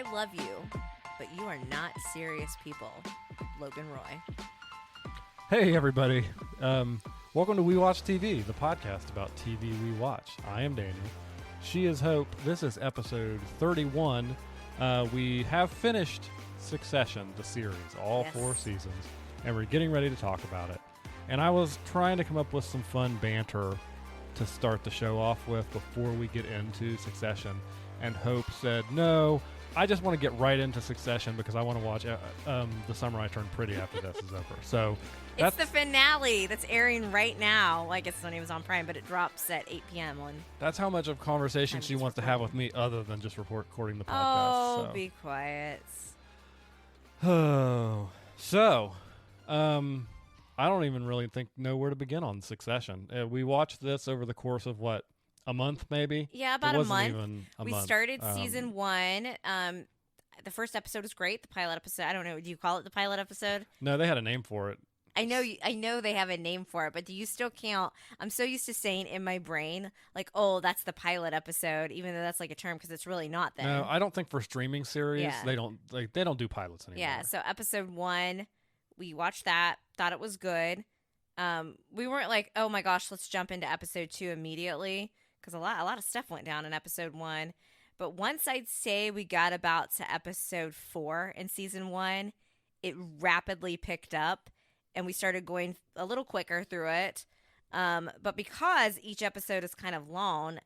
I love you, but you are not serious people. Logan Roy. Hey, everybody. Welcome to We Watch TV, the podcast about TV we watch. I am Daniel. She is Hope. This is episode 31. We have finished Succession, the series, all 4 seasons, and we're getting ready to talk about it. And I was trying to come up with some fun banter to start the show off with before we get into Succession. And Hope said, no, I just want to get right into Succession because I want to watch The Summer I Turned Pretty after this is over. So it's the finale that's airing right now. I guess it's on Amazon Prime, but it drops at 8 p.m. on. That's how much of conversation she wants to have with me other than just recording the podcast. Oh, so. Be quiet. Oh, so, I don't even really know where to begin on Succession. We watched this over the course of what? A month, maybe? Yeah, about a month. We month. Started season 1. The first episode was great. The pilot episode. I don't know. Do you call it the pilot episode? No, they had a name for it. I know they have a name for it, but do you still count? I'm so used to saying in my brain, like, oh, that's the pilot episode, even though that's like a term because it's really not then. No, I don't think for streaming series they don't do pilots anymore. Yeah, so episode 1, we watched that, thought it was good. We weren't like, oh my gosh, let's jump into episode 2 immediately because a lot of stuff went down in episode 1. But once I'd say we got about to episode 4 in season 1, it rapidly picked up. And we started going a little quicker through it. But because each episode is kind of long,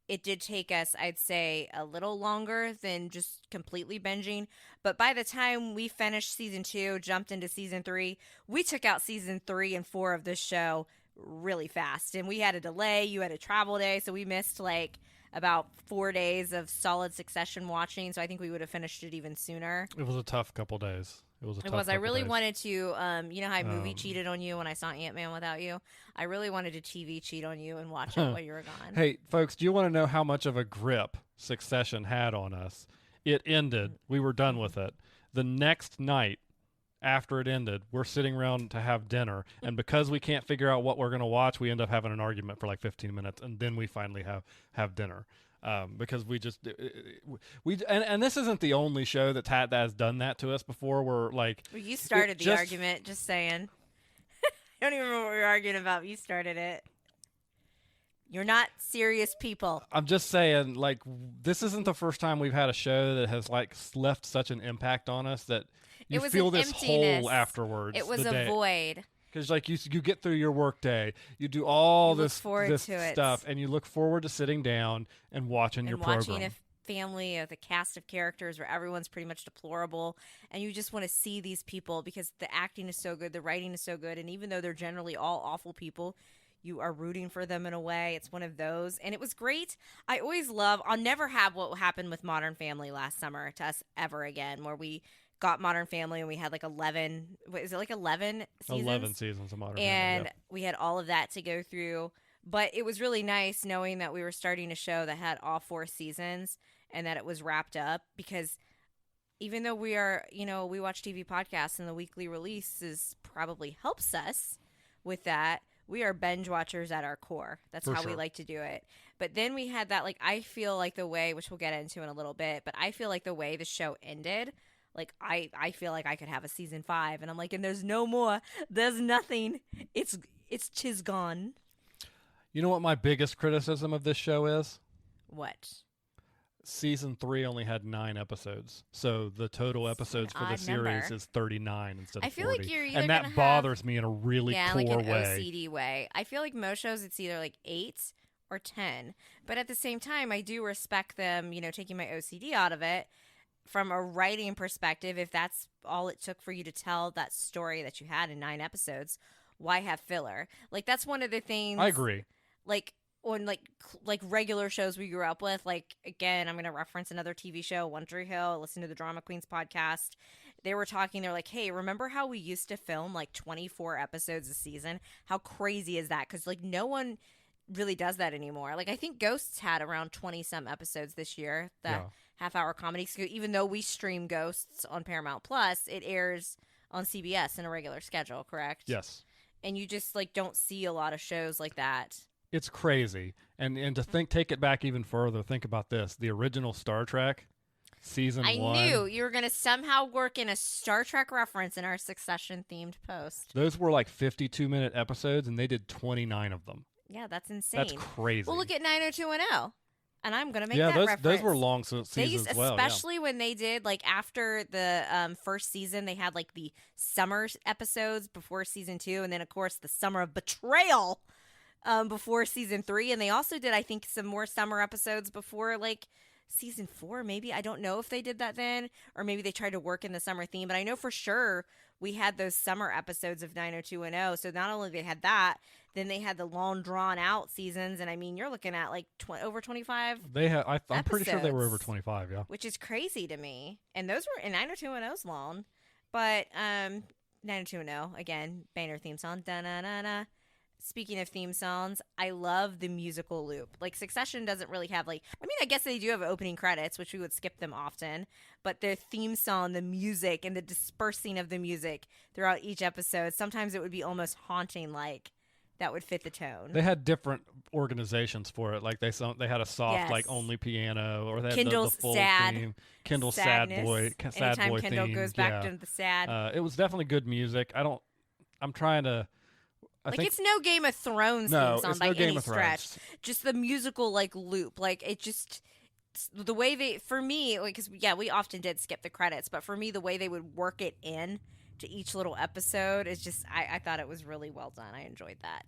it did take us, I'd say, a little longer than just completely binging. But by the time we finished season 2, jumped into season 3, we took out season 3 and 4 of this show really fast. And we had a delay. You had a travel day. So we missed like about 4 days of solid Succession watching. So I think we would have finished it even sooner. It was a tough couple days. It was. I really wanted to, you know how I movie cheated on you when I saw Ant-Man without you? I really wanted to TV cheat on you and watch it while you were gone. Hey, folks, do you want to know how much of a grip Succession had on us? It ended. We were done with it. The next night after it ended, we're sitting around to have dinner. And because we can't figure out what we're going to watch, we end up having an argument for like 15 minutes. And then we finally have dinner. Because we just and this isn't the only show that has done that to us before. We're like, well, you started the argument. Just saying. I don't even remember what we were arguing about. You started it. You're not serious people. I'm just saying, like, this isn't the first time we've had a show that has like left such an impact on us that you feel this hole afterwards. It was a void. Because like you get through your work day, you do all this stuff, and you look forward to sitting down and watching your program. Watching a family of the cast of characters where everyone's pretty much deplorable, and you just want to see these people because the acting is so good, the writing is so good, and even though they're generally all awful people, you are rooting for them in a way. It's one of those, and it was great. I always I'll never have what happened with Modern Family last summer to us ever again, where we got Modern Family and we had like 11 seasons? 11 seasons of Modern Family. And we had all of that to go through. But it was really nice knowing that we were starting a show that had all 4 seasons and that it was wrapped up, because even though we are, we watch TV podcasts and the weekly releases probably helps us with that, we are binge watchers at our core. That's how we like to do it. But then we had that, like, I feel like the way, which we'll get into in a little bit, but I feel like the way the show ended, like, I feel like I could have a season 5, and I'm like, and there's no more. There's nothing. It's gone. You know what my biggest criticism of this show is? What? Season 3 only had 9 episodes, so the total episodes for the series is 39 instead of 40. I feel like you're either and that bothers me in a really core like an way. OCD way. I feel like most shows it's either like 8 or 10, but at the same time, I do respect them. Taking my OCD out of it. From a writing perspective, if that's all it took for you to tell that story that you had in 9 episodes, why have filler? Like, that's one of the things. I agree. Like, on like regular shows we grew up with, like, again, I'm going to reference another TV show, One Tree Hill. Listen to the Drama Queens podcast. They were talking, they're like, hey, remember how we used to film like 24 episodes a season? How crazy is that? Because like no one really does that anymore. Like, I think Ghosts had around 20 some episodes this year. Half-hour comedy. So even though we stream Ghosts on Paramount Plus, it airs on CBS in a regular schedule, correct? Yes. And you just like don't see a lot of shows like that. It's crazy. And to take it back even further, think about this. The original Star Trek season I 1. knew you were going to somehow work in a Star Trek reference in our Succession themed post. Those were like 52-minute episodes, and they did 29 of them. Yeah, that's insane. That's crazy. Well, look at 90210. And I'm going to make yeah, that those reference. those were long seasons as well. Especially when they did, like, after the first season, they had, like, the summer episodes before season 2. And then, of course, the summer of betrayal before season 3. And they also did, I think, some more summer episodes before, like, season 4, maybe. I don't know if they did that then, or maybe they tried to work in the summer theme. But I know for sure we had those summer episodes of 90210. So not only they had that, then they had the long drawn out seasons. And I mean, you're looking at like over 25. They had. I'm pretty sure they were over episodes, 25. Yeah. which is crazy to me. And those were in 90210's long. But 90210, again, Banner theme song. Da-na-na-na. Speaking of theme songs, I love the musical loop. Like, Succession doesn't really have, like, I mean, I guess they do have opening credits, which we would skip them often, but their theme song, the music, and the dispersing of the music throughout each episode, sometimes it would be almost haunting, like, that would fit the tone. They had different organizations for it. Like, they had a soft, Yes. like, only piano, or they had Kindle's the full sad. theme. Kindle's Sadness. sad boy Anytime Kindle theme. goes back yeah. to the sad. It was definitely good music. I'm trying to. I like, think, it's no Game of Thrones no, theme song it's by no Game any of stretch. Thrones. Just the musical, like, loop. Like, it just, the way they, for me, like, because, yeah, we often did skip the credits, but for me, the way they would work it in to each little episode is just, I thought it was really well done. I enjoyed that.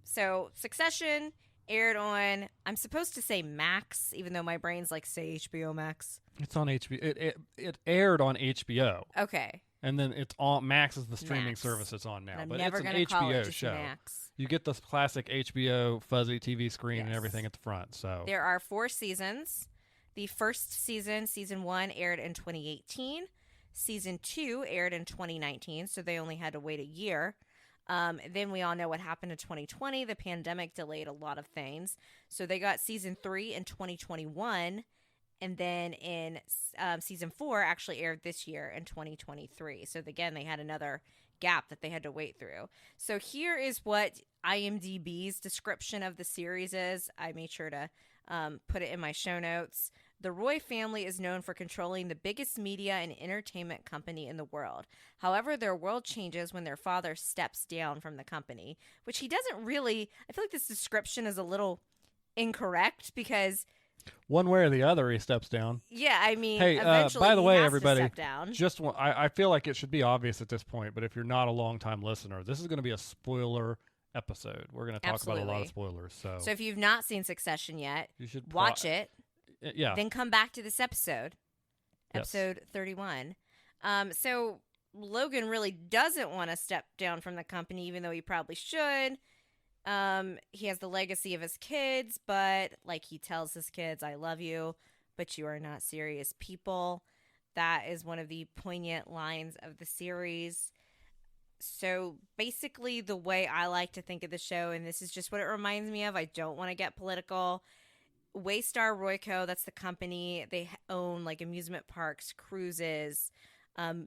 So, Succession aired on, I'm supposed to say Max, even though my brain's like, say HBO Max. It's on HBO. It aired on HBO. Okay. And then it's on Max is the streaming Max. service it's on now. And I'm but never it's an going to call it HBO just show. Max. You get the classic HBO fuzzy TV screen and Yes. everything at the front. So There are 4 seasons. The first season, season 1, aired in 2018. Season 2 aired in 2019, so they only had to wait a year. Then we all know what happened in 2020. The pandemic delayed a lot of things. So they got season 3 in 2021. And then in season 4 actually aired this year in 2023. So again, they had another gap that they had to wait through. So here is what IMDb's description of the series is. I made sure to put it in my show notes. The Roy family is known for controlling the biggest media and entertainment company in the world. However, their world changes when their father steps down from the company, which he doesn't really. I feel like this description is a little incorrect because, one way or the other, he steps down. yeah, I mean, Hey, eventually by the he way, has everybody, to step down. just I feel like it should be obvious at this point, but if you're not a long-time listener, this is going to be a spoiler episode. We're going to talk about a lot of spoilers. So if you've not seen Succession yet, you should watch it. Yeah. Then come back to this episode, Yes. episode 31. So Logan really doesn't want to step down from the company, even though he probably should. He has the legacy of his kids, but like he tells his kids, I love you, but you are not serious people. That is one of the poignant lines of the series. So basically, the way I like to think of the show, and this is just what it reminds me of, I don't want to get political. Waystar Royco, that's the company. They own like amusement parks, cruises.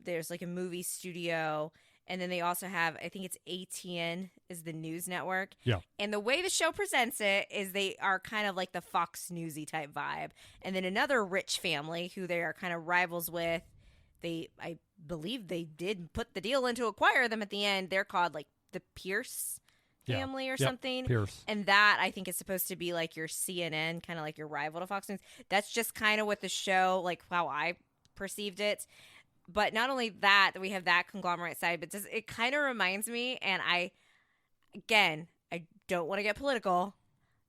There's like a movie studio. And then they also have, I think it's ATN is the news network. Yeah. And the way the show presents it is they are kind of like the Fox Newsy type vibe. And then another rich family who they are kind of rivals with. I believe they did put the deal in to acquire them at the end. They're called like the Pierce family or something. Pierce. And that I think is supposed to be like your CNN, kind of like your rival to Fox News. That's just kind of what the show, like how I perceived it. But not only that, we have that conglomerate side, but it kind of reminds me, and I don't want to get political,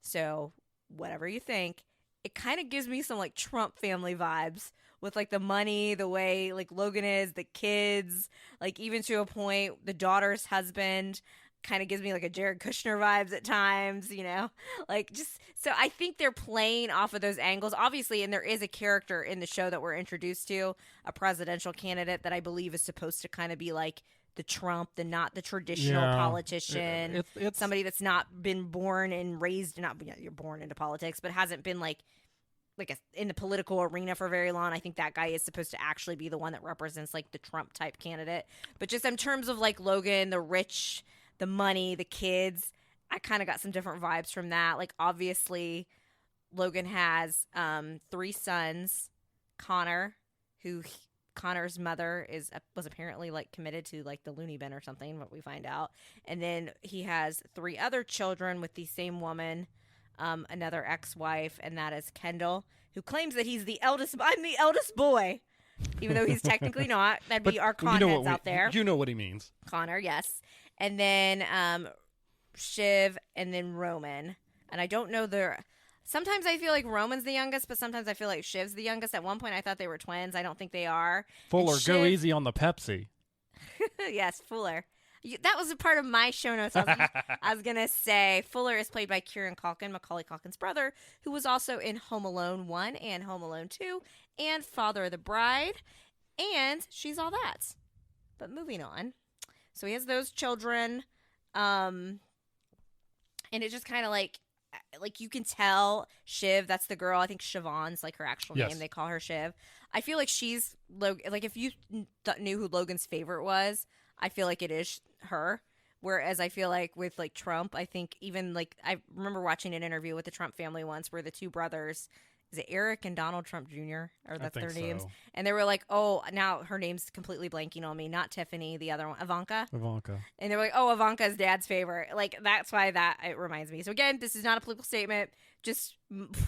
so whatever you think, it kind of gives me some like Trump family vibes with like the money, the way like Logan is, the kids, like even to a point, the daughter's husband kind of gives me like a Jared Kushner vibes at times, you know, like just, so I think they're playing off of those angles, obviously. And there is a character in the show that we're introduced to, a presidential candidate that I believe is supposed to kind of be like the Trump, not the traditional politician, It's somebody that's not been born and raised, you're born into politics, but hasn't been in the political arena for very long. I think that guy is supposed to actually be the one that represents like the Trump type candidate. But just in terms of like Logan, the rich, the money, the kids, I kind of got some different vibes from that. Like obviously Logan has 3 sons Connor, Connor's mother was apparently like committed to like the loony bin or something, what we find out. And then he has 3 other children with the same woman, another ex-wife, and that is Kendall, who claims that he's the eldest. I'm the eldest boy, even though he's technically not. That'd be our con heads out there. You know what he means. Connor, yes. And then Shiv, and then Roman. And I don't know sometimes I feel like Roman's the youngest, but sometimes I feel like Shiv's the youngest. At one point I thought they were twins. I don't think they are. Fuller, go easy on the Pepsi. Yes, Fuller. That was a part of my show notes. I was going to say Fuller is played by Kieran Culkin, Macaulay Culkin's brother, who was also in Home Alone 1 and Home Alone 2 and Father of the Bride. And She's All That. But moving on. So he has those children. And it just kind of like you can tell Shiv, that's the girl. I think Siobhan's like her actual name. They call her Shiv. I feel like she's like if you knew who Logan's favorite was, I feel like it is her. Whereas I feel like with like Trump, I think even like I remember watching an interview with the Trump family once where the 2 brothers, is it Eric and Donald Trump Jr. or that's their names? So. And they were like, oh, now her name's completely blanking on me. Not Tiffany, the other one, Ivanka. And they were like, oh, Ivanka's dad's favorite. Like that's why it reminds me. So again, this is not a political statement, just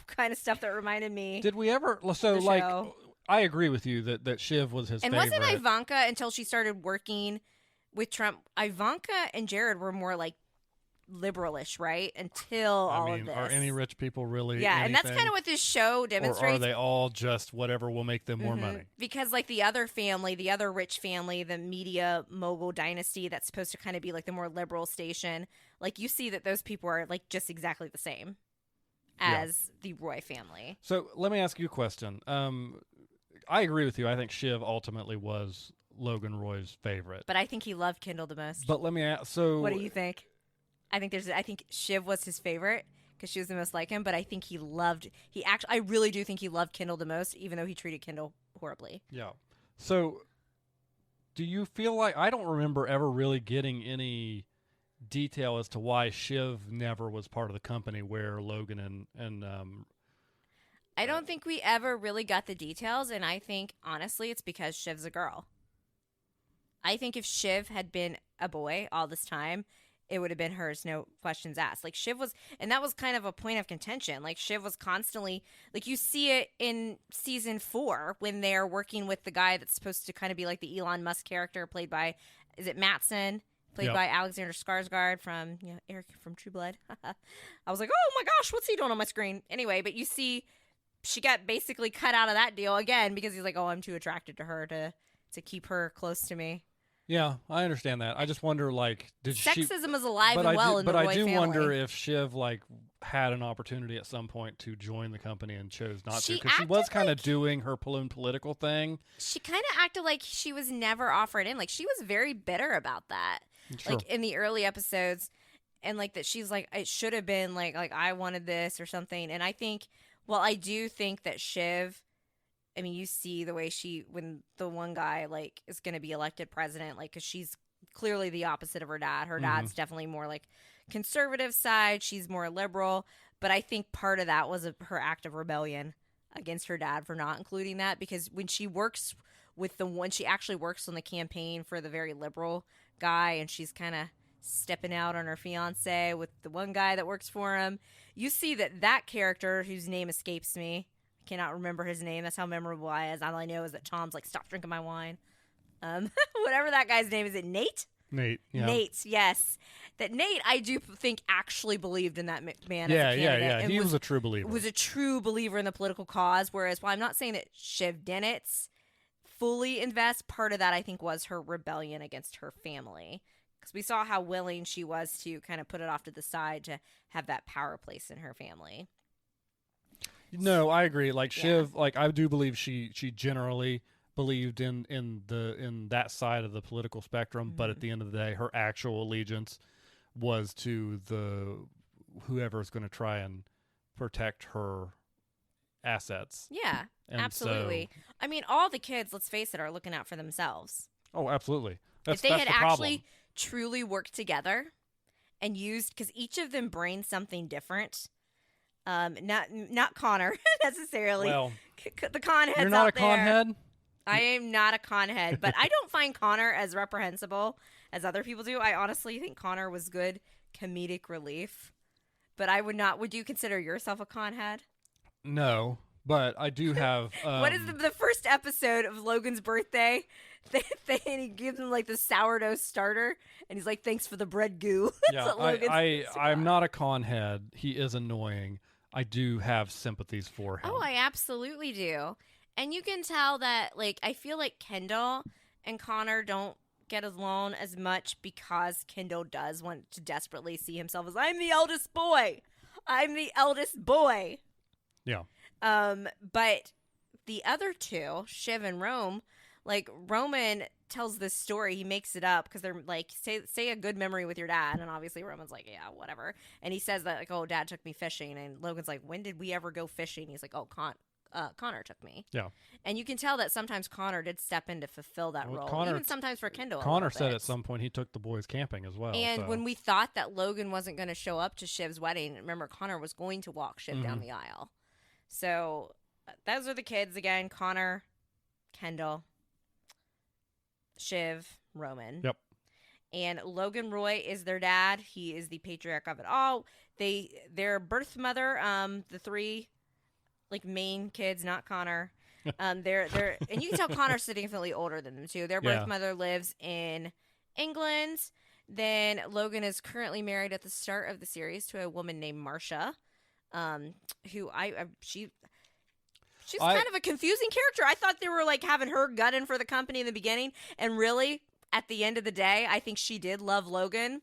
kind of stuff that reminded me. Did we ever? So like, I agree with you that Shiv was his favorite. And wasn't Ivanka until she started working with Trump? Ivanka and Jared were more like liberalish, right? Until all of this. Are any rich people really? Yeah, anything? And that's kind of what this show demonstrates. Or are they all just whatever will make them more money? Because like the other family, the other rich family, the media mogul dynasty that's supposed to kind of be like the more liberal station, like you see that those people are like just exactly the same as the Roy family. So let me ask you a question. I agree with you. I think Shiv ultimately was Logan Roy's favorite. But I think he loved Kendall the most. But let me ask, so what do you think? I think Shiv was his favorite because she was the most like him, but I think I really do think he loved Kendall the most, even though he treated Kendall horribly. Yeah. So do you feel like, I don't remember ever really getting any detail as to why Shiv never was part of the company where Logan and I don't think we ever really got the details, and I think, honestly, it's because Shiv's a girl. I think if Shiv had been a boy all this time, it would have been hers, no questions asked. Like, Shiv was, and that was kind of a point of contention. Like, Shiv was constantly, like, you see it in season 4 when they're working with the guy that's supposed to kind of be like the Elon Musk character played by, is it Mattson? Played by Alexander Skarsgård from, Eric from True Blood. I was like, oh my gosh, what's he doing on my screen? Anyway, but you see, she got basically cut out of that deal again because he's like, oh, I'm too attracted to her to keep her close to me. Yeah, I understand that. I just wonder, like, sexism is alive and well in the Roy family. But I do wonder if Shiv, like, had an opportunity at some point to join the company and chose not to, because she was kind of doing her political thing. She kind of acted like she was never offered in. Like, she was very bitter about that. Sure. Like, in the early episodes, and, like, that she's like, it should have been, like I wanted this or something. And I think, well, I do think that Shiv, I mean, you see the way when the one guy, like, is going to be elected president, like, because she's clearly the opposite of her dad. Her dad's definitely more, like, conservative side. She's more liberal. But I think part of that was her act of rebellion against her dad for not including that. Because when she works with she actually works on the campaign for the very liberal guy, and she's kind of stepping out on her fiance with the one guy that works for him, you see that character, whose name escapes me, cannot remember his name. That's how memorable I is. All I know is that Tom's like, stop drinking my wine. Whatever that guy's name is. It Nate? Nate, yeah. Nate, yes. That Nate, I do think, actually believed in that man as a candidate. Yeah. He was a true believer. Was a true believer in the political cause. Whereas, while I'm not saying that Shiv didn't fully invest, part of that I think was her rebellion against her family. Because we saw how willing she was to kind of put it off to the side to have that power place in her family. No, I agree. Like Shiv, like I do believe she generally believed in that side of the political spectrum, but at the end of the day, her actual allegiance was to whoever's going to try and protect her assets. Yeah, and absolutely. So, I mean, all the kids, let's face it, are looking out for themselves. Oh, absolutely. If they had actually truly worked together and used, because each of them brings something different. Not Connor necessarily. Well, The con heads you're not out a con there. head? I am not a con head, but I don't find Connor as reprehensible as other people do. I honestly think Connor was good comedic relief, but I would not. Would you consider yourself a con head? No, but I do have. What is the first episode of Logan's birthday? And he gives him like the sourdough starter, and he's like, "Thanks for the bread goo." Yeah, I'm not a con head. He is annoying. I do have sympathies for him. Oh, I absolutely do. And you can tell that, like, I feel like Kendall and Connor don't get along as much because Kendall does want to desperately see himself as, I'm the eldest boy. I'm the eldest boy. Yeah. But the other two, Shiv and Rome, like, Roman tells this story. He makes it up because they're like, say a good memory with your dad. And obviously Roman's like, yeah, whatever. And he says that, like, oh, dad took me fishing. And Logan's like, when did we ever go fishing? He's like, oh, Connor took me. Yeah. And you can tell that sometimes Connor did step in to fulfill that role. Even sometimes for Kendall. Connor said at some point he took the boys camping as well. And when we thought that Logan wasn't going to show up to Shiv's wedding, remember, Connor was going to walk Shiv down the aisle. So those are the kids again. Connor, Kendall, Shiv, Roman. Yep. And Logan Roy is their dad. He is the patriarch of it all. Their birth mother, the three like main kids, not Connor. They're and you can tell Connor's significantly older than them too. Their birth mother lives in England. Then Logan is currently married at the start of the series to a woman named Marcia, who she's kind of a confusing character. I thought they were like having her gunning for the company in the beginning, and really at the end of the day, I think she did love Logan,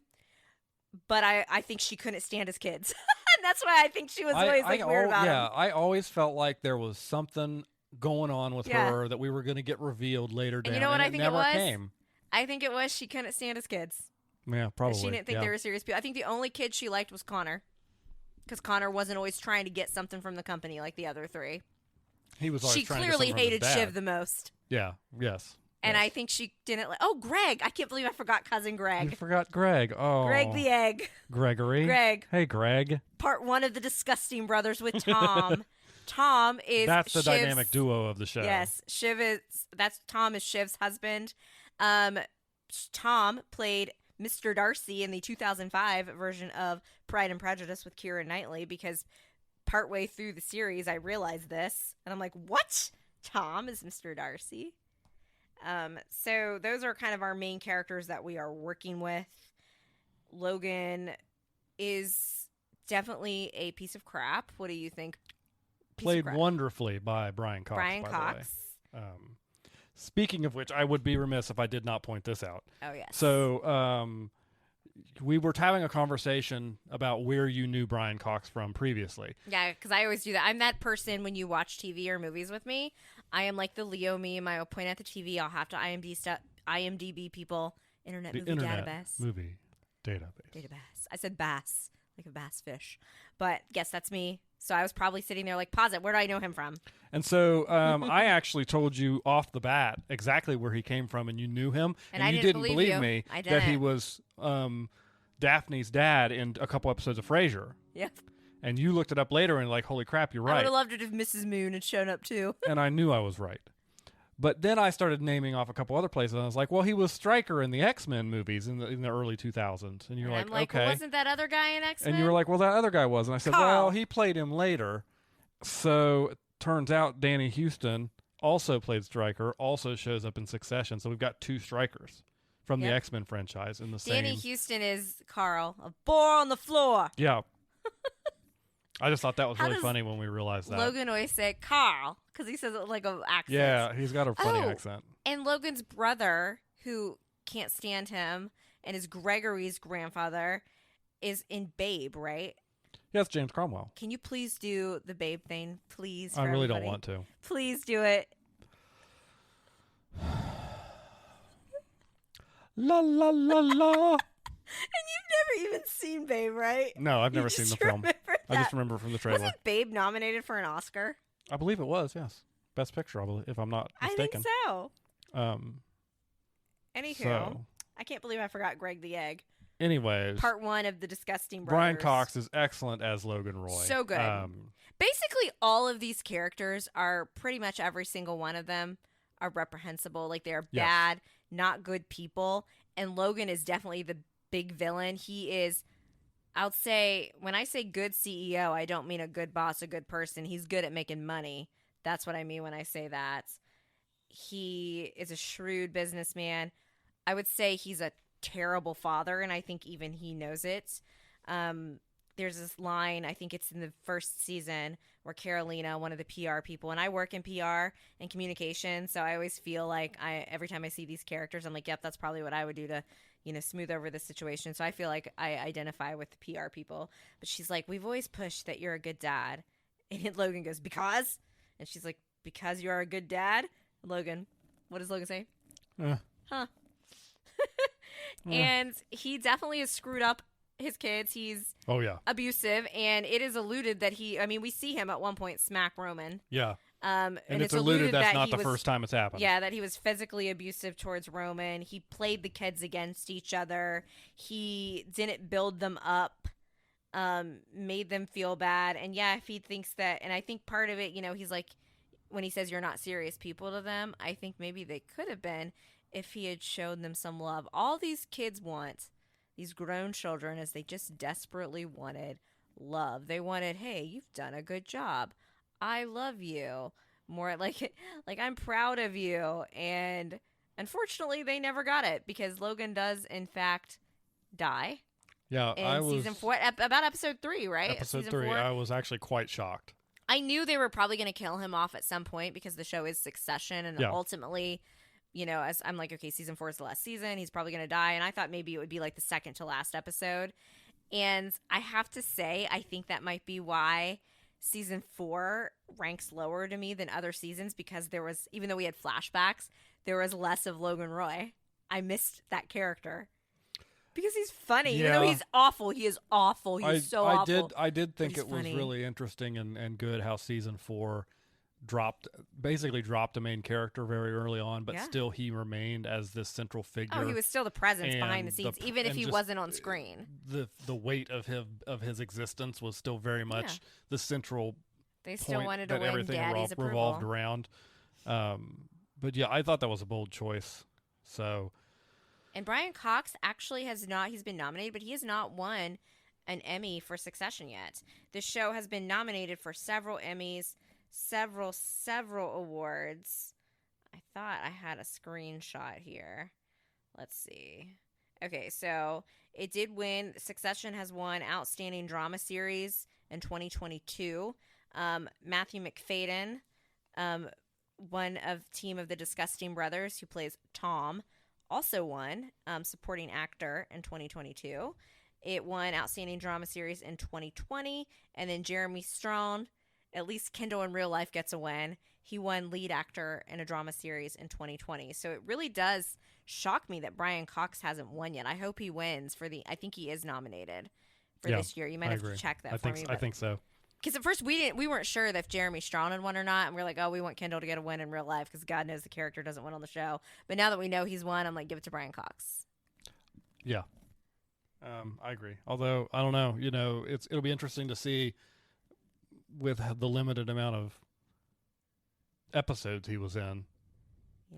but I think she couldn't stand his kids. And that's why I think she was always weird about him. Yeah, I always felt like there was something going on with her that we were going to get revealed later down. And you know what I think it was? Came. I think it was she couldn't stand his kids. Yeah, probably. She didn't think they were serious people. I think the only kid she liked was Connor, because Connor wasn't always trying to get something from the company like the other three. He was always she trying clearly to get hated Shiv the most. Yeah. Yes. And I think she didn't like. Oh, Greg! I can't believe I forgot cousin Greg. You forgot Greg. Oh, Greg the egg. Gregory. Greg. Hey, Greg. Part one of the Disgusting Brothers with Tom. Tom is that's the Shiv's dynamic duo of the show. Yes, Tom is Shiv's husband. Tom played Mr. Darcy in the 2005 version of Pride and Prejudice with Keira Knightley, because partway through the series I realized this and I'm like, what? Tom is Mr. Darcy. So those are kind of our main characters that we are working with. Logan is definitely a piece of crap. What do you think? Played wonderfully by Brian Cox. Brian Cox. Speaking of which, I would be remiss if I did not point this out. Oh, yes. So we were having a conversation about where you knew Brian Cox from previously. Yeah, because I always do that. I'm that person when you watch TV or movies with me. I am like the Leo meme. I'll point at the TV. I'll have to IMDb people. Internet Movie Database. I said bass, like a bass fish. But yes, that's me. So I was probably sitting there like, pause it. Where do I know him from? And so I actually told you off the bat exactly where he came from, and you knew him. And I you didn't believe you. me I that he didn't. was Daphne's dad in a couple episodes of Frasier. Yep. And you looked it up later and like, holy crap, you're I right. would have loved it if Mrs. Moon had shown up too. And I knew I was right. But then I started naming off a couple other places, and I was like, well, he was Stryker in the X-Men movies in the early 2000s. And you're And like, I'm like, okay. well, wasn't that other guy in X-Men? And you were like, well, that other guy was. And I said, Carl. well, he played him later. So it turns out Danny Houston also played Stryker, also shows up in Succession. So we've got two Strykers from the X-Men franchise in the Danny same. Houston is Carl, a bore on the floor. Yeah. I just thought that was How really does funny when we realized that. Logan always say Carl because he says it like an accent. Yeah, he's got a funny Oh. accent. And Logan's brother, who can't stand him, and is Gregory's grandfather, is in Babe, right? Yeah, it's James Cromwell. Can you please do the Babe thing, please? I for really everybody? don't want to. Please do it. La la la la. And you've never even seen Babe, right? No, I've You never seen the just film. remember I just that. remember from the trailer. Wasn't Babe nominated for an Oscar? I believe it was, yes. Best Picture, I believe, if I'm not mistaken. I think so. Anywho, So, I can't believe I forgot Greg the Egg. anyways, Part 1 of the Disgusting Brian Brothers. Cox is excellent as Logan Roy. So good. Basically, all of these characters are pretty much every single one of them are reprehensible. Like, they're Yes. bad, not good people. And Logan is definitely the big villain. He is, I would say, when I say good CEO, I don't mean a good boss, a good person. He's good at making money. That's what I mean when I say that. He is a shrewd businessman. I would say he's a terrible father, and I think even he knows it. There's this line, I think it's in the first season, where Carolina, one of the PR people, and I work in PR and communication, so I always feel like every time I see these characters, I'm like, yep, that's probably what I would do to, smooth over this situation. So I feel like I identify with the PR people. But she's like, we've always pushed that you're a good dad. And Logan goes, because? And she's like, because you are a good dad? Logan, what does Logan say? Huh. And he definitely has screwed up his kids. He's abusive, and it is alluded that we see him at one point smack Roman. Yeah. And it's alluded that's not the first time it's happened. Yeah, that he was physically abusive towards Roman. He played the kids against each other. He didn't build them up, made them feel bad. And yeah, if he thinks that, and I think part of it, he's like, when he says you're not serious people to them, I think maybe they could have been if he had shown them some love. All these kids want, these grown children, is they just desperately wanted love. They wanted, hey, you've done a good job. I love you. More like I'm proud of you. And unfortunately, they never got it because Logan does, in fact, die. Yeah, in season 4, about episode 3, right? Episode 3, I was actually quite shocked. I knew they were probably going to kill him off at some point because the show is Succession, and ultimately, as I'm like, okay, season 4 is the last season. He's probably going to die, and I thought maybe it would be like the second to last episode. And I have to say, I think that might be why season 4 ranks lower to me than other seasons, because there was, even though we had flashbacks, there was less of Logan Roy. I missed that character. Because he's funny. Even though he's awful, he is awful. He's so awful. I did think it funny. was really interesting and good how season 4 dropped a main character very early on, but still he remained as this central figure. Oh, he was still the presence behind the scenes, even if he wasn't on screen. The weight of his existence was still very much the central. They still point wanted to that win everything Daddy's revolved approval. around. But yeah, I thought that was a bold choice. So. And Brian Cox actually he's been nominated, but he has not won an Emmy for Succession yet. The show has been nominated for several Emmys, several awards. I thought I had a screenshot here. Let's see. Okay, so it did win. Succession has won Outstanding Drama Series in 2022. Matthew Macfadyen, one of team of the Disgusting Brothers, who plays Tom, also won supporting actor in 2022. It won Outstanding Drama Series in 2020. And then Jeremy Strong, at least Kendall in real life gets a win. He won lead actor in a drama series in 2020. So it really does shock me that Brian Cox hasn't won yet. I hope he wins I think he is nominated for this year. You might have to check that for me. I think so. Because at first we weren't sure if Jeremy Strong had won or not, and we're like, oh, we want Kendall to get a win in real life because God knows the character doesn't win on the show. But now that we know he's won, I'm like, give it to Brian Cox. Yeah, I agree. Although I don't know, it'll be interesting to see with the limited amount of episodes he was in,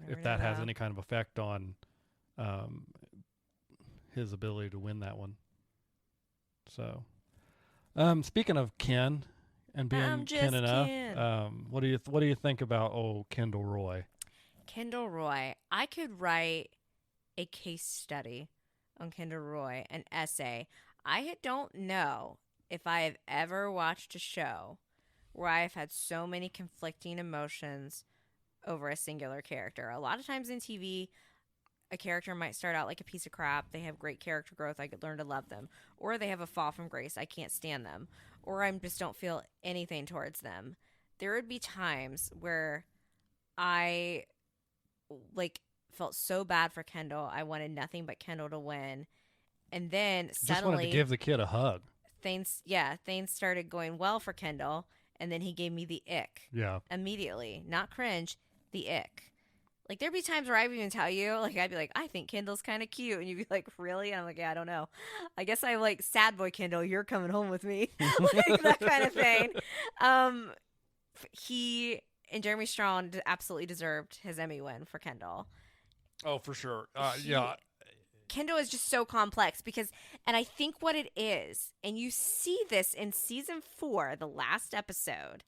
if that has any kind of effect on his ability to win that one. So, speaking of Ken. And being Ken enough. What do you think about old Kendall Roy? Kendall Roy. I could write a case study on Kendall Roy, an essay. I don't know if I have ever watched a show where I've had so many conflicting emotions over a singular character. A lot of times in TV, a character might start out like a piece of crap. They have great character growth. I could learn to love them. Or they have a fall from grace. I can't stand them. Or I just don't feel anything towards them. There would be times where I felt so bad for Kendall. I wanted nothing but Kendall to win. And then Just suddenly wanted to give the kid a hug. Things started going well for Kendall, and then he gave me the ick. Yeah. Immediately. Not cringe, the ick. Like, there'd be times where I would even tell you, like, I'd be like, I think Kendall's kind of cute. And you'd be like, really? And I'm like, yeah, I don't know. I guess I like sad boy Kendall. You're coming home with me. Like, that kind of thing. Um, he and Jeremy Strong absolutely deserved his Emmy win for Kendall. Oh, for sure. He- Kendall is just so complex because, and I think what it is, and you see this in season 4, the last episode,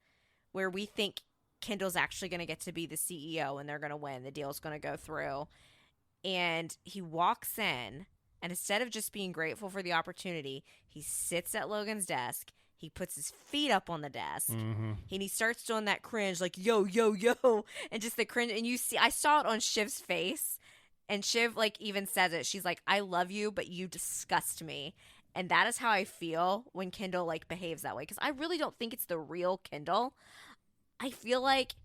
where we think Kendall's actually going to get to be the CEO and they're going to win. The deal's going to go through. And he walks in, and instead of just being grateful for the opportunity, he sits at Logan's desk. He puts his feet up on the desk, and he starts doing that cringe, like, yo, yo, yo, and just the cringe. And you see, I saw it on Shiv's face, and Shiv, like, even says it. She's like, I love you, but you disgust me. And that is how I feel when Kendall, like, behaves that way. Because I really don't think it's the real Kendall. I feel like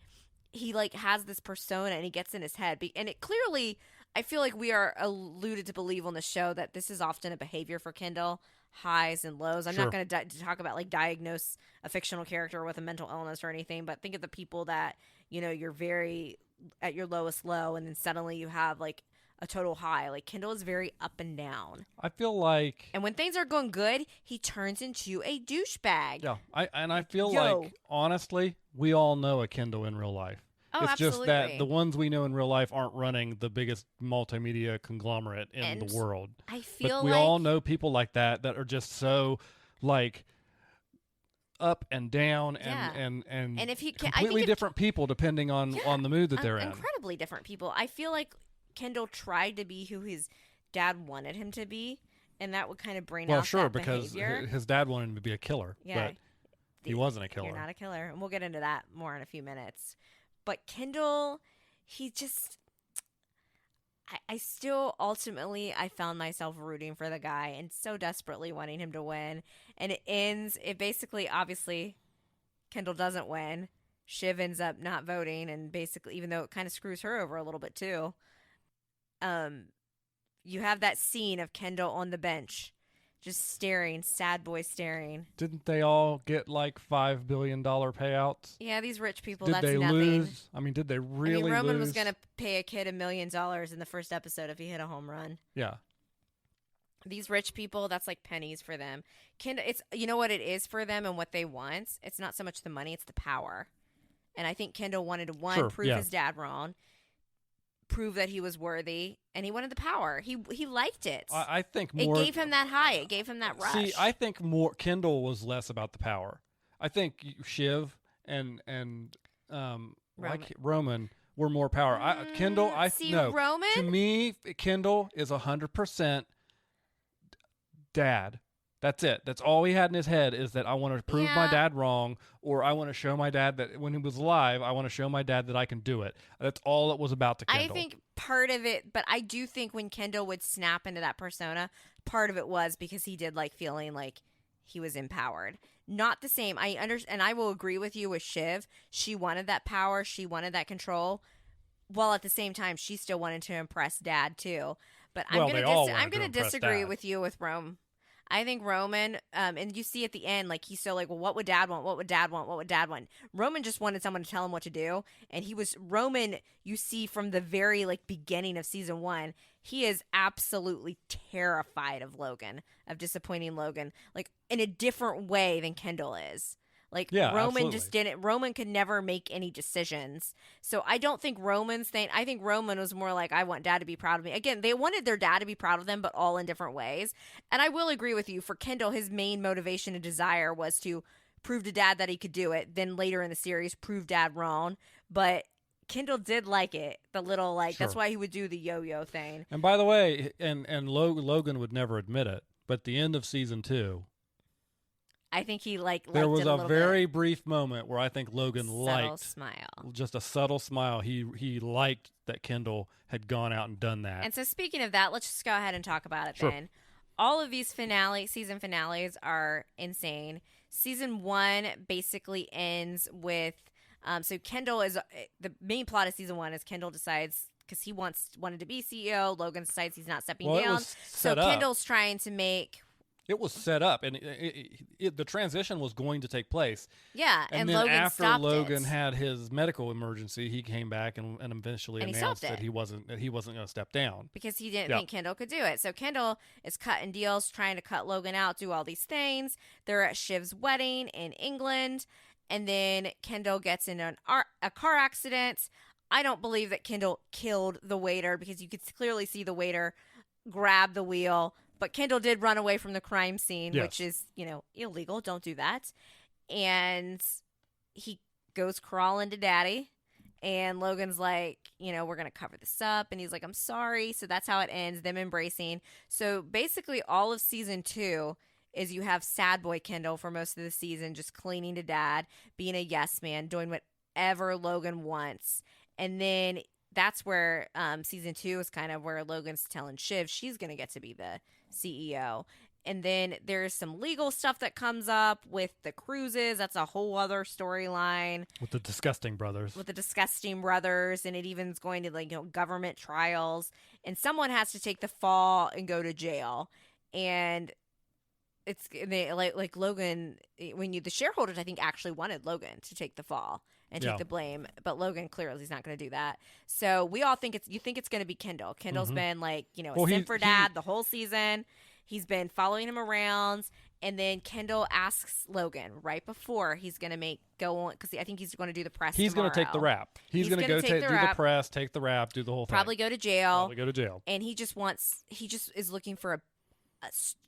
he, like, has this persona and he gets in his head. And it clearly, I feel like we are alluded to believe on the show that this is often a behavior for Kendall, highs and lows. I'm Sure. not going to talk about, like, diagnose a fictional character with a mental illness or anything, but think of the people that, you know, you're very at your lowest low and then suddenly you have, like, a total high. Like, Kendall is very up and down. I feel like, And when things are going good, he turns into a douchebag. yeah, I feel Yo. like, honestly, we all know a Kendall in real life. Oh, It's absolutely. just that the ones we know in real life aren't running the biggest multimedia conglomerate in And the world. I feel But we like all know people like that are just so, like, up and down Yeah. and And if he can, I completely think if, different people depending on the mood that they're in. incredibly different people. I feel like Kendall tried to be who his dad wanted him to be, and that would kind of bring Well, out sure, that because behavior. his dad wanted him to be a killer, Yeah. but he wasn't a killer. You're not a killer, and we'll get into that more in a few minutes. But Kendall, he just. I still ultimately I found myself rooting for the guy and so desperately wanting him to win. And it basically, obviously, Kendall doesn't win. Shiv ends up not voting, and basically, even though it kind of screws her over a little bit too, you have that scene of Kendall on the bench, just staring, sad boy staring. Didn't they all get like $5 billion payouts? Yeah, these rich people, Did that's they nothing. lose? I mean, did they really Roman lose? was going to pay a kid $1 million in the first episode if he hit a home run. Yeah. These rich people, that's like pennies for them. It's, you know what it is for them and what they want? It's not so much the money, it's the power. And I think Kendall wanted to, one, Sure, prove yeah. his dad wrong, prove that he was worthy, and he wanted the power. He liked it. I think It more. gave him that high. It gave him that rush. See, I think more Kendall was less about the power. I think Shiv and Roman were more power. Kendall, see, no. Roman? To me, Kendall is 100% dad. That's it. That's all he had in his head is that I want to prove my Yeah. dad wrong, or I want to show my dad that when he was alive, I want to show my dad that I can do it. That's all it was about to Kendall. I think part of it, but I do think when Kendall would snap into that persona, part of it was because he did like feeling like he was empowered. Not the same. I understand, and I will agree with you with Shiv. She wanted that power. She wanted that control. While at the same time, she still wanted to impress Dad too. But Well, I'm they all gonna wanted to impress disagree Dad. with you with Rome. I think Roman, and you see at the end, like he's so like, well, what would Dad want? What would Dad want? What would Dad want? Roman just wanted someone to tell him what to do, and he was Roman. You see from the very like beginning of season 1, he is absolutely terrified of Logan, of disappointing Logan, like in a different way than Kendall is. Like Yeah, Roman just absolutely. didn't. Roman could never make any decisions. So I don't think Roman's thing. I think Roman was more like, I want Dad to be proud of me. Again, they wanted their dad to be proud of them, but all in different ways. And I will agree with you. For Kendall, his main motivation and desire was to prove to Dad that he could do it. Then later in the series, prove Dad wrong. But Kendall did like it. The little like that's Sure. why he would do the yo-yo thing. And by the way, and Logan would never admit it, but the end of season 2, I think he liked there was it a a little very bit. brief moment where I think Logan Subtle liked smile. just a subtle smile. He liked that Kendall had gone out and done that. And so speaking of that, let's just go ahead and talk about it Sure. then. All of these season finales are insane. Season 1 basically ends with so Kendall is the main plot of season 1 is Kendall decides because he wanted to be CEO. Logan decides he's not stepping Well, it down. was So set up. Kendall's trying to make It was set up, and the transition was going to take place. Yeah, And and then Logan after stopped Logan it. had his medical emergency, he came back and eventually And he announced stopped that it. he wasn't going to step down. Because he didn't Yeah. think Kendall could do it. So Kendall is cutting deals, trying to cut Logan out, do all these things. They're at Shiv's wedding in England, and then Kendall gets in a car accident. I don't believe that Kendall killed the waiter because you could clearly see the waiter grab the wheel, but Kendall did run away from the crime scene, Yes. which is, illegal. Don't do that. And he goes crawling to Daddy. And Logan's like, we're going to cover this up. And he's like, I'm sorry. So that's how it ends, them embracing. So basically, all of season 2 is you have sad boy Kendall for most of the season, just clinging to Dad, being a yes man, doing whatever Logan wants. And then that's where season 2 is kind of where Logan's telling Shiv she's going to get to be the CEO. And then there's some legal stuff that comes up with the cruises. That's a whole other storyline With the disgusting brothers. with the disgusting brothers. And it even is going to government trials. And someone has to take the fall and go to jail. And it's like Logan, the shareholders, I think, actually wanted Logan to take the fall and take Yeah. the blame, but Logan clearly is not going to do that. So we all think it's going to be Kendall. Kendall's been a Well, simp for Dad the whole season. He's been following him around, and then Kendall asks Logan right before he's going to go on, because I think he's going to do the press. He's going to take the tomorrow. rap. He's going to gonna go take the do the rap. press, take the rap, do the whole Probably thing. go to jail. Probably go to jail. And he just is looking for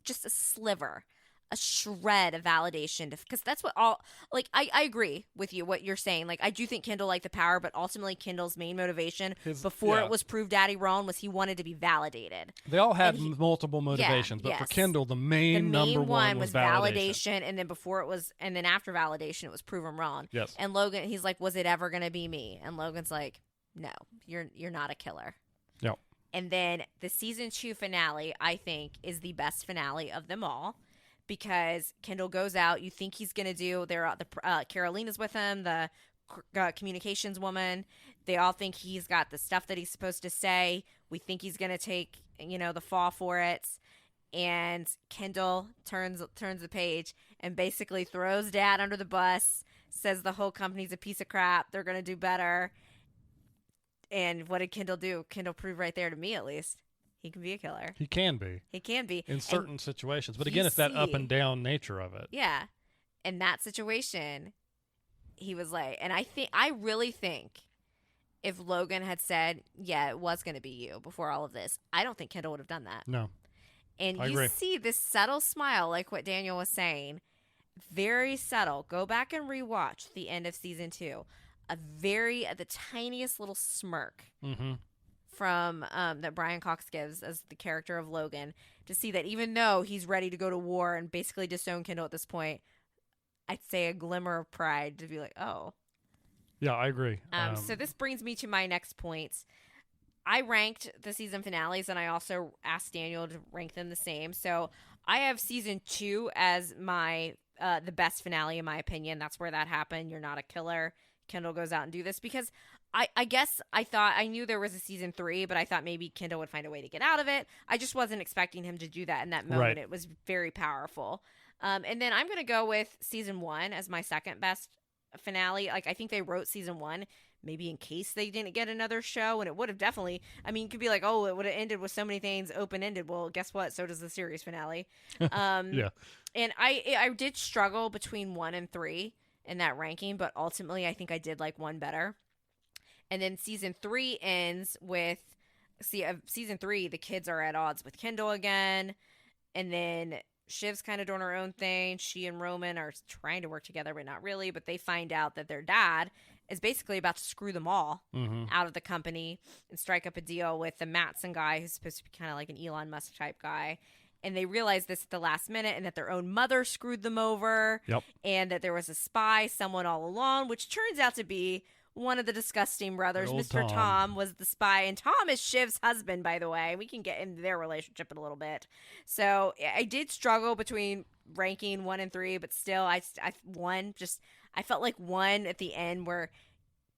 just a sliver, a shred of validation, because that's what I agree with you what you're saying. Like, I do think Kendall liked the power, but ultimately Kendall's main motivation before yeah. it was proved Daddy wrong was he wanted to be validated. They all had And multiple motivations, but for yes. Kendall, the The main number main one was validation. and then after validation it was proven wrong. Yes. And Logan, he's like, was it ever going to be me? And Logan's like, no, you're not a killer. Yep. And then the season 2 finale, I think, is the best finale of them all, because Kendall goes out. You think he's going to do, Carolina's with him, the communications woman. They all think he's got the stuff that he's supposed to say. We think he's going to take, the fall for it. And Kendall turns the page and basically throws Dad under the bus, says the whole company's a piece of crap. They're going to do better. And what did Kendall do? Kendall proved right there, to me at least, he can be a killer. He can be. He can be. In certain situations. But you again, it's that up see- and down nature of it. Yeah. In that situation, he was like, and I really think if Logan had said, yeah, it was going to be you before all of this, I don't think Kendall would have done that. No. And I you agree. see this subtle smile, like what Daniel was saying, very subtle. Go back and rewatch the end of season 2. The tiniest little smirk Mm-hmm. from that Brian Cox gives as the character of Logan, to see that even though he's ready to go to war and basically disown Kendall at this point, I'd say a glimmer of pride to be like, oh. Yeah, I agree. So this brings me to my next point. I ranked the season finales, and I also asked Daniel to rank them the same. So I have season 2 as my the best finale, in my opinion. That's where that happened. You're not a killer. Kendall goes out and do this, because I guess I knew there was a season 3, but I thought maybe Kendall would find a way to get out of it. I just wasn't expecting him to do that in that moment. Right. It was very powerful. And then I'm going to go with season 1 as my second best finale. Like, I think they wrote season 1 maybe in case they didn't get another show, and it would have definitely, you could be like, oh, it would have ended with so many things open-ended. Well, guess what? So does the series finale. Yeah. And I did struggle between 1 and 3 in that ranking, but ultimately I think I did like 1 better. And then season 3 ends with, season 3, the kids are at odds with Kendall again. And then Shiv's kind of doing her own thing. She and Roman are trying to work together, but not really. But they find out that their dad is basically about to screw them all out of the company and strike up a deal with the Mattson guy, who's supposed to be kind of like an Elon Musk type guy. And they realize this at the last minute, and that their own mother screwed them over. Yep. And that there was a spy, someone all along, which turns out to be one of the disgusting brothers. Old Mr. Tom. Tom was the spy, and Tom is Shiv's husband, by the way. We can get into their relationship in a little bit. So I did struggle between ranking 1 and 3, but still, I felt like 1 at the end, where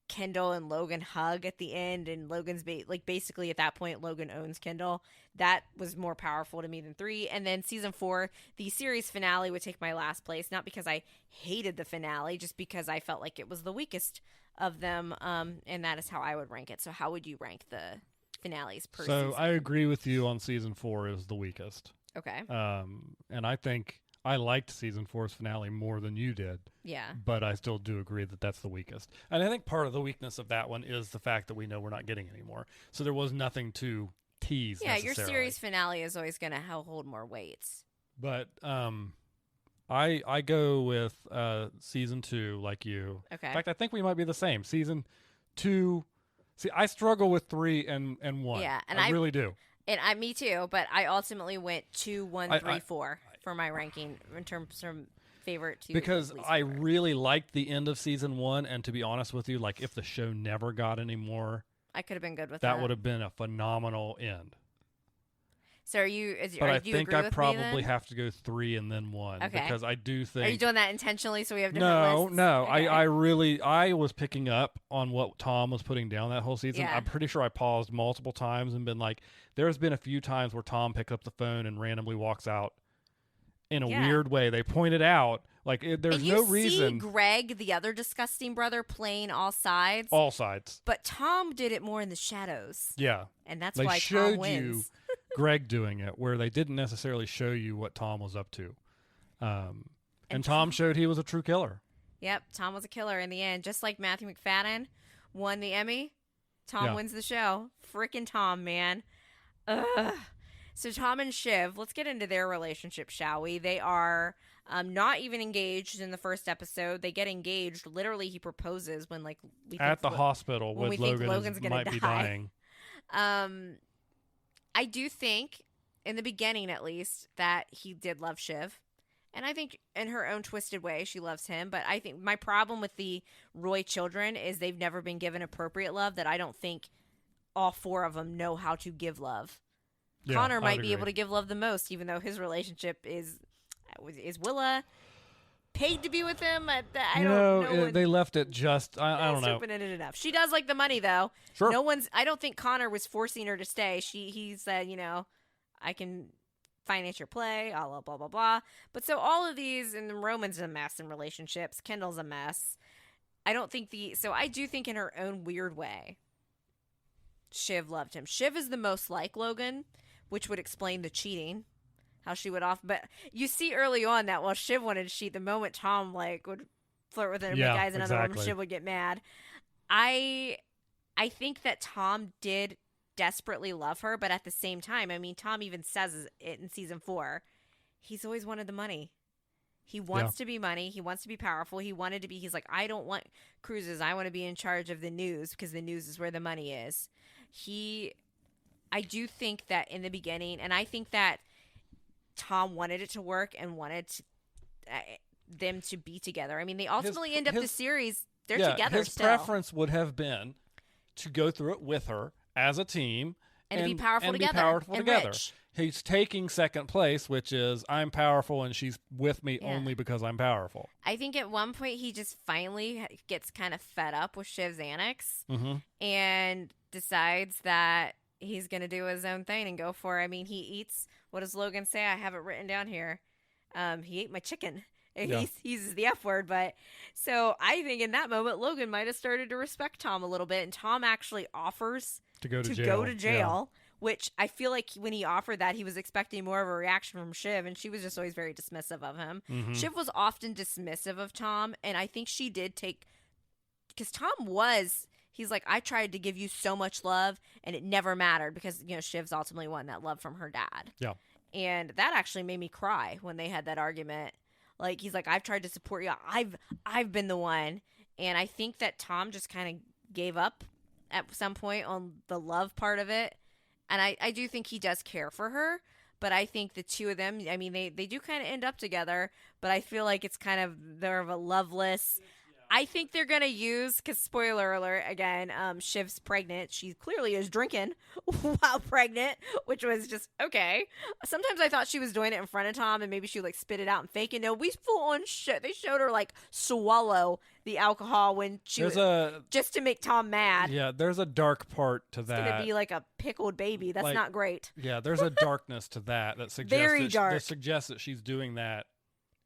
Kendall and Logan hug at the end, and Logan's basically at that point Logan owns Kendall. That was more powerful to me than 3. And then season 4, the series finale, would take my last place, not because I hated the finale, just because I felt like it was the weakest of them, and that is how I would rank it. So how would you rank the finales per season? So I agree with you on season 4 is the weakest. Okay. And I think I liked season 4's finale more than you did. Yeah. But I still do agree that that's the weakest. And I think part of the weakness of that one is the fact that we know we're not getting any more. So there was nothing to tease Yeah, your necessarily. series finale is always going to hold more weights. But I go with season 2 like you. Okay. In fact, I think we might be the same. Season 2. See, I struggle with 3 and 1. Yeah, and I really do. And me too, but I ultimately went 2, 1, 3, 4 for my ranking in terms from favorite to because least I favorite. really liked the end of season 1, and to be honest with you, like if the show never got any more, I could have been good with that would have been a phenomenal end. So are you? But I do you think agree I with me probably then? have to go 3 and then 1 Okay. because I do think. Are you doing that intentionally so we have different lists? No. Okay. I was picking up on what Tom was putting down that whole season. Yeah. I'm pretty sure I paused multiple times and been like, there's been a few times where Tom picks up the phone and randomly walks out in a Yeah. weird way. They pointed out, like, there's and you no see reason. Greg, the other disgusting brother, playing all sides. All sides. But Tom did it more in the shadows, Yeah. and that's They why showed Tom wins. you Greg doing it, where they didn't necessarily show you what Tom was up to. And Tom showed he was a true killer. Yep, Tom was a killer in the end, just like Matthew McFadden won the Emmy. Tom Yeah. wins the show. Frickin' Tom, man. Ugh. So Tom and Shiv, let's get into their relationship, shall we? They are not even engaged in the first episode. They get engaged. Literally, he proposes when we At the think hospital when with we think Logan Logan's gonna might be die. dying. I do think, in the beginning at least, that he did love Shiv. And I think in her own twisted way, she loves him. But I think my problem with the Roy children is they've never been given appropriate love, that I don't think all 4 of them know how to give love. Yeah, Connor I'd might be able agree. to give love the most, even though his relationship is Willa paid to be with him? I You don't know, know. they left it just, I don't know. Open-ended enough. She does like the money, though. Sure. I don't think Connor was forcing her to stay. He said, I can finance your play, blah, blah, blah, blah. But so all of these, and Roman's a mess in relationships. Kendall's a mess. I do think in her own weird way, Shiv loved him. Shiv is the most like Logan, which would explain the cheating. How she would but you see early on that while Shiv wanted to cheat, the moment Tom would flirt with another Yeah, guys another woman, exactly. Shiv would get mad. I think that Tom did desperately love her, but at the same time, I mean, Tom even says it in season 4. He's always wanted the money. He wants to be money. He wants to be powerful. He's like, I don't want cruises. I want to be in charge of the news because the news is where the money is. I do think that in the beginning, and I think that Tom wanted it to work and wanted them to be together. I mean, they ultimately end up the series. They're together his still. preference would have been to go through it with her as a team And to be powerful and together. Be powerful And together. rich. He's taking second place, which is I'm powerful and she's with me Yeah. only because I'm powerful. I think at one point he just finally gets kind of fed up with Shiv's annex Mm-hmm. and decides that he's going to do his own thing and go for it. I mean, he eats, what does Logan say? I have it written down here. He ate my chicken. Yeah. He uses the F word, but so I think in that moment, Logan might have started to respect Tom a little bit, and Tom actually offers To go to jail. go to jail, which I feel like when he offered that, he was expecting more of a reaction from Shiv, and she was just always very dismissive of him. Mhm. Shiv was often dismissive of Tom, and I think she did because Tom he's like, I tried to give you so much love, and it never mattered because, Shiv's ultimately won that love from her dad. Yeah. And that actually made me cry when they had that argument. Like, he's like, I've tried to support you. I've been the one. And I think that Tom just kind of gave up at some point on the love part of it. And I do think he does care for her. But I think the two of them, I mean, they do kind of end up together. But I feel like it's kind of, they're of a loveless, I think they're gonna use, because spoiler alert again, Shiv's pregnant. She clearly is drinking while pregnant, which was just okay. Sometimes I thought she was doing it in front of Tom, and maybe she would like spit it out and fake it. No, we full on shit. They showed her like swallow the alcohol when she There's was just to make Tom mad. Yeah, there's a dark part to It's that. gonna be like a pickled baby. That's Like, not great. Yeah, there's a darkness to that suggests Very dark. that suggests that she's doing that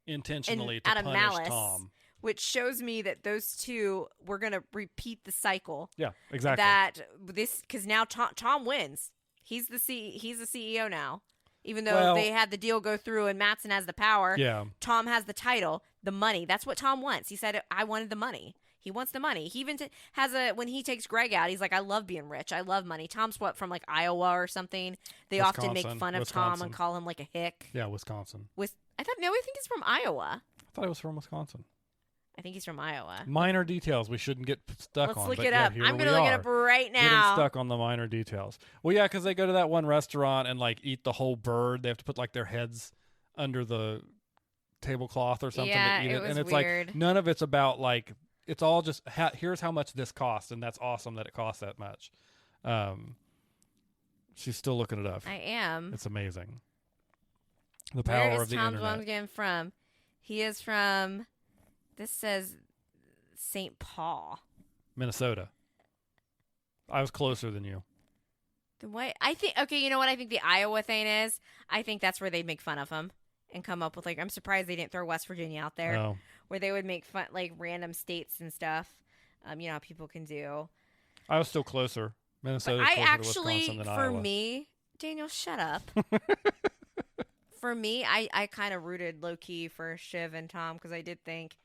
intentionally And to out of punish malice. Tom. Which shows me that those two were gonna repeat the cycle. Yeah, exactly. That this, because now Tom wins. He's the CEO now. Even though Well- they had the deal go through and Mattson has the power, Yeah. Tom has the title, the money. That's what Tom wants. He said, "I wanted the money." He wants the money. He even has when he takes Greg out, he's like, "I love being rich. I love money." Tom's from like Iowa or something. They often make fun of Tom Wisconsin. and call him like a hick. Yeah, Wisconsin. I think he's from Iowa. I thought he was from Wisconsin. I think he's from Iowa. Minor details we shouldn't get stuck Let's on. look but it yeah, up. here I'm we gonna look it are, up right getting now. stuck on the minor details. Well, yeah, because they go to that one restaurant and like eat the whole bird. They have to put like their heads under the tablecloth or something Yeah, to eat it it. was And it's weird. like none of it's about like it's all just here's how much this costs, and that's awesome that it costs that much. She's still looking it up. I am. It's amazing. The Where power is of the Tom internet. Blumgren from? He is from. This says St. Paul. Minnesota. I was closer than you. The way I think. Okay, you know what I think the Iowa thing is. I think that's where they make fun of him and come up with like. I'm surprised they didn't throw West Virginia out there, No. where they would make fun like random states and stuff. You know how people can do. I was still closer. But Minnesota. I closer to actually, Wisconsin than for Iowa. me, Daniel, shut up. For me, I kind of rooted low key for Shiv and Tom because I did think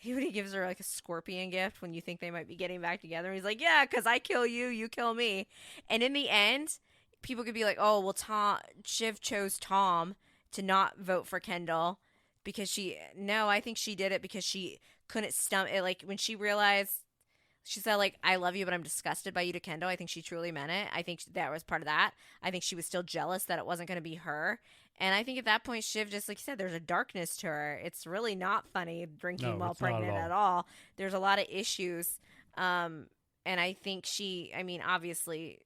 when he gives her like a scorpion gift when you think they might be getting back together. He's like, "Yeah, because I kill you, you kill me," and in the end, people could be like, "Oh, well, Shiv chose Tom to not vote for Kendall because No, I think she did it because she couldn't stomach it. Like when she realized. She said, like, "I love you, but I'm disgusted by you" to Kendall. I think she truly meant it. I think that was part of that. I think she was still jealous that it wasn't going to be her. And I think at that point, Shiv, just like you said, there's a darkness to her. It's really not funny drinking No, while it's not at pregnant all. at all. There's a lot of issues. And I think obviously,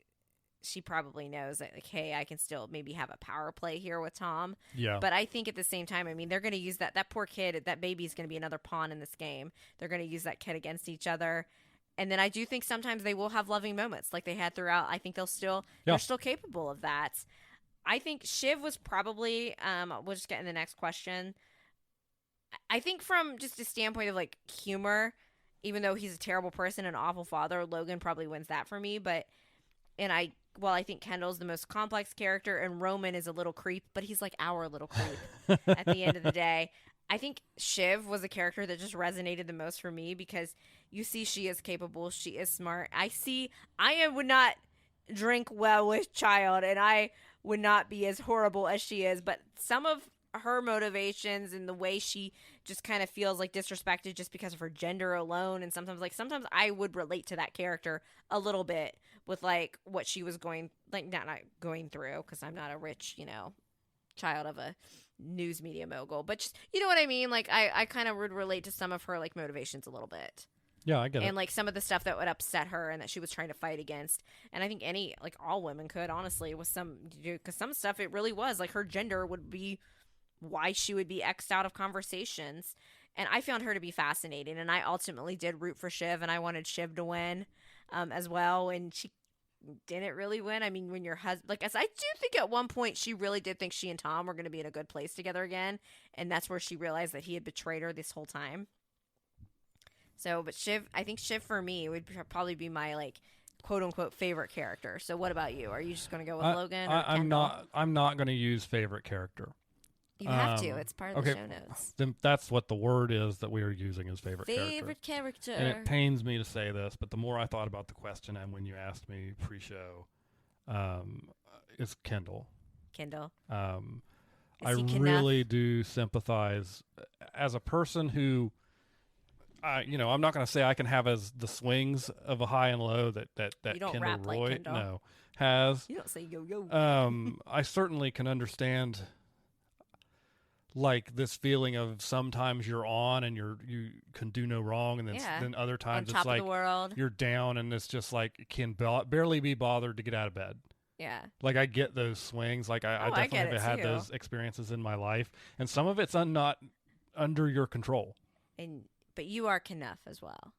she probably knows that, like, hey, I can still maybe have a power play here with Tom. Yeah. But I think at the same time, I mean, they're going to use that poor kid, that baby's going to be another pawn in this game. They're going to use that kid against each other. And then I do think sometimes they will have loving moments like they had throughout. I think they're still capable of that. I think Shiv was probably, we'll just get in the next question. I think from just a standpoint of like humor, even though he's a terrible person and an awful father, Logan probably wins that for me. I think Kendall's the most complex character and Roman is a little creep, but he's like our little creep at the end of the day. I think Shiv was a character that just resonated the most for me because you see she is capable, she is smart. I would not drink well with child and I would not be as horrible as she is, but some of her motivations and the way she just kind of feels like disrespected just because of her gender alone, and sometimes I would relate to that character a little bit with like what she was going, like not going through, because I'm not a rich, child of a news media mogul, but just, you know what I mean? Like I kind of would relate to some of her like motivations a little bit. Yeah, I get it. And like some of the stuff that would upset her and that she was trying to fight against. And I think all women could, honestly, with because some stuff it really was like her gender would be why she would be X'd out of conversations. And I found her to be fascinating. And I ultimately did root for Shiv and I wanted Shiv to win as well. And she didn't really win. I mean, when your husband, like, as I do think at one point she really did think she and Tom were going to be in a good place together again. And that's where she realized that he had betrayed her this whole time. So, but I think Shiv for me would probably be my like quote unquote favorite character. So, what about you? Are you just going to go with Logan? Or Kendall? I'm not going to use favorite character. You have to. It's part of the okay. show notes. Then that's what the word is that we are using as favorite character. Favorite character. And it pains me to say this, but the more I thought about the question and when you asked me pre-show, is Kendall. Kendall. I really do sympathize as a person who, I'm not going to say I can have as the swings of a high and low that You don't Kendall rap like Roy Kendall. has. You don't say yo yo. I certainly can understand like this feeling of sometimes you're on and you can do no wrong, and then Yeah. then other On times top it's like of the world. you're down and it's just like can barely be bothered to get out of bed. Yeah. Like I get those swings. Like I Oh, I definitely get have it, had too. those experiences in my life, and some of it's not under your control. But you are Knuff as well.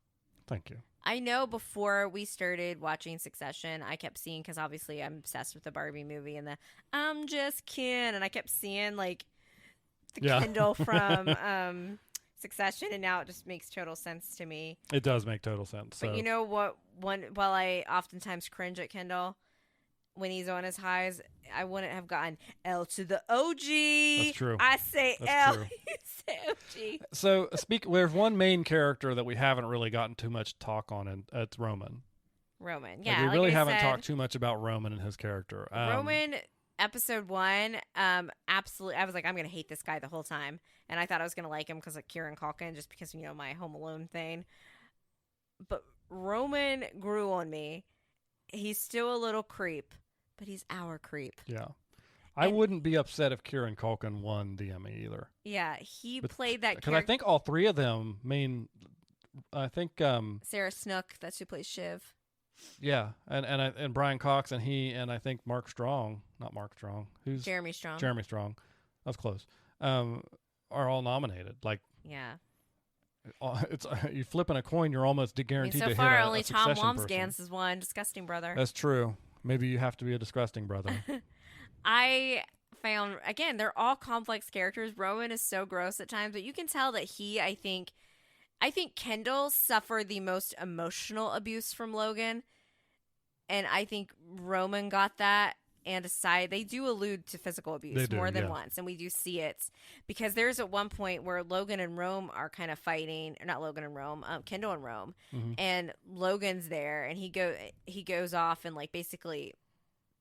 Thank you. I know before we started watching Succession, I kept seeing, because obviously I'm obsessed with the Barbie movie and the I'm just Ken, and I kept seeing like the Yeah. Kendall from Succession, and now it just makes total sense to me. It does make total sense. But So you know what? While I oftentimes cringe at Kendall when he's on his highs, I wouldn't have gotten L to the OG. That's true. I say That's L. true. You say OG. So there's one main character that we haven't really gotten too much talk on, and it's Roman. Roman. Like, Yeah, we like really I haven't said, talked too much about Roman and his character. Roman, episode 1, absolutely. I was like, I'm gonna hate this guy the whole time, and I thought I was gonna like him because of Kieran Culkin, just because my Home Alone thing. But Roman grew on me. He's still a little creep, but he's our creep. Yeah. I And- wouldn't be upset if Kieran Culkin won the Emmy either. Yeah, he But- played that Because I character. think all three of them I think Sarah Snook, that's who plays Shiv. yeah, and Brian Cox and I think Mark Strong, not Mark Strong, who's Jeremy Strong. Jeremy Strong. That was close. Are all nominated. Like Yeah. it's you flipping a coin, you're almost I mean, guaranteed so to far, hit a only Tom Succession person. Wamsgans has won. Disgusting brother. That's true. Maybe you have to be a disgusting brother. I found, again, they're all complex characters. Rowan is so gross at times, but you can tell that I think Kendall suffered the most emotional abuse from Logan, and I think Roman got that. And aside, they do allude to physical abuse They do, more than yeah. once, and we do see it because there's at one point where Logan and Rome are kind of fighting, or not Logan and Rome, Kendall and Rome, Mhm. and Logan's there, and he goes off and like basically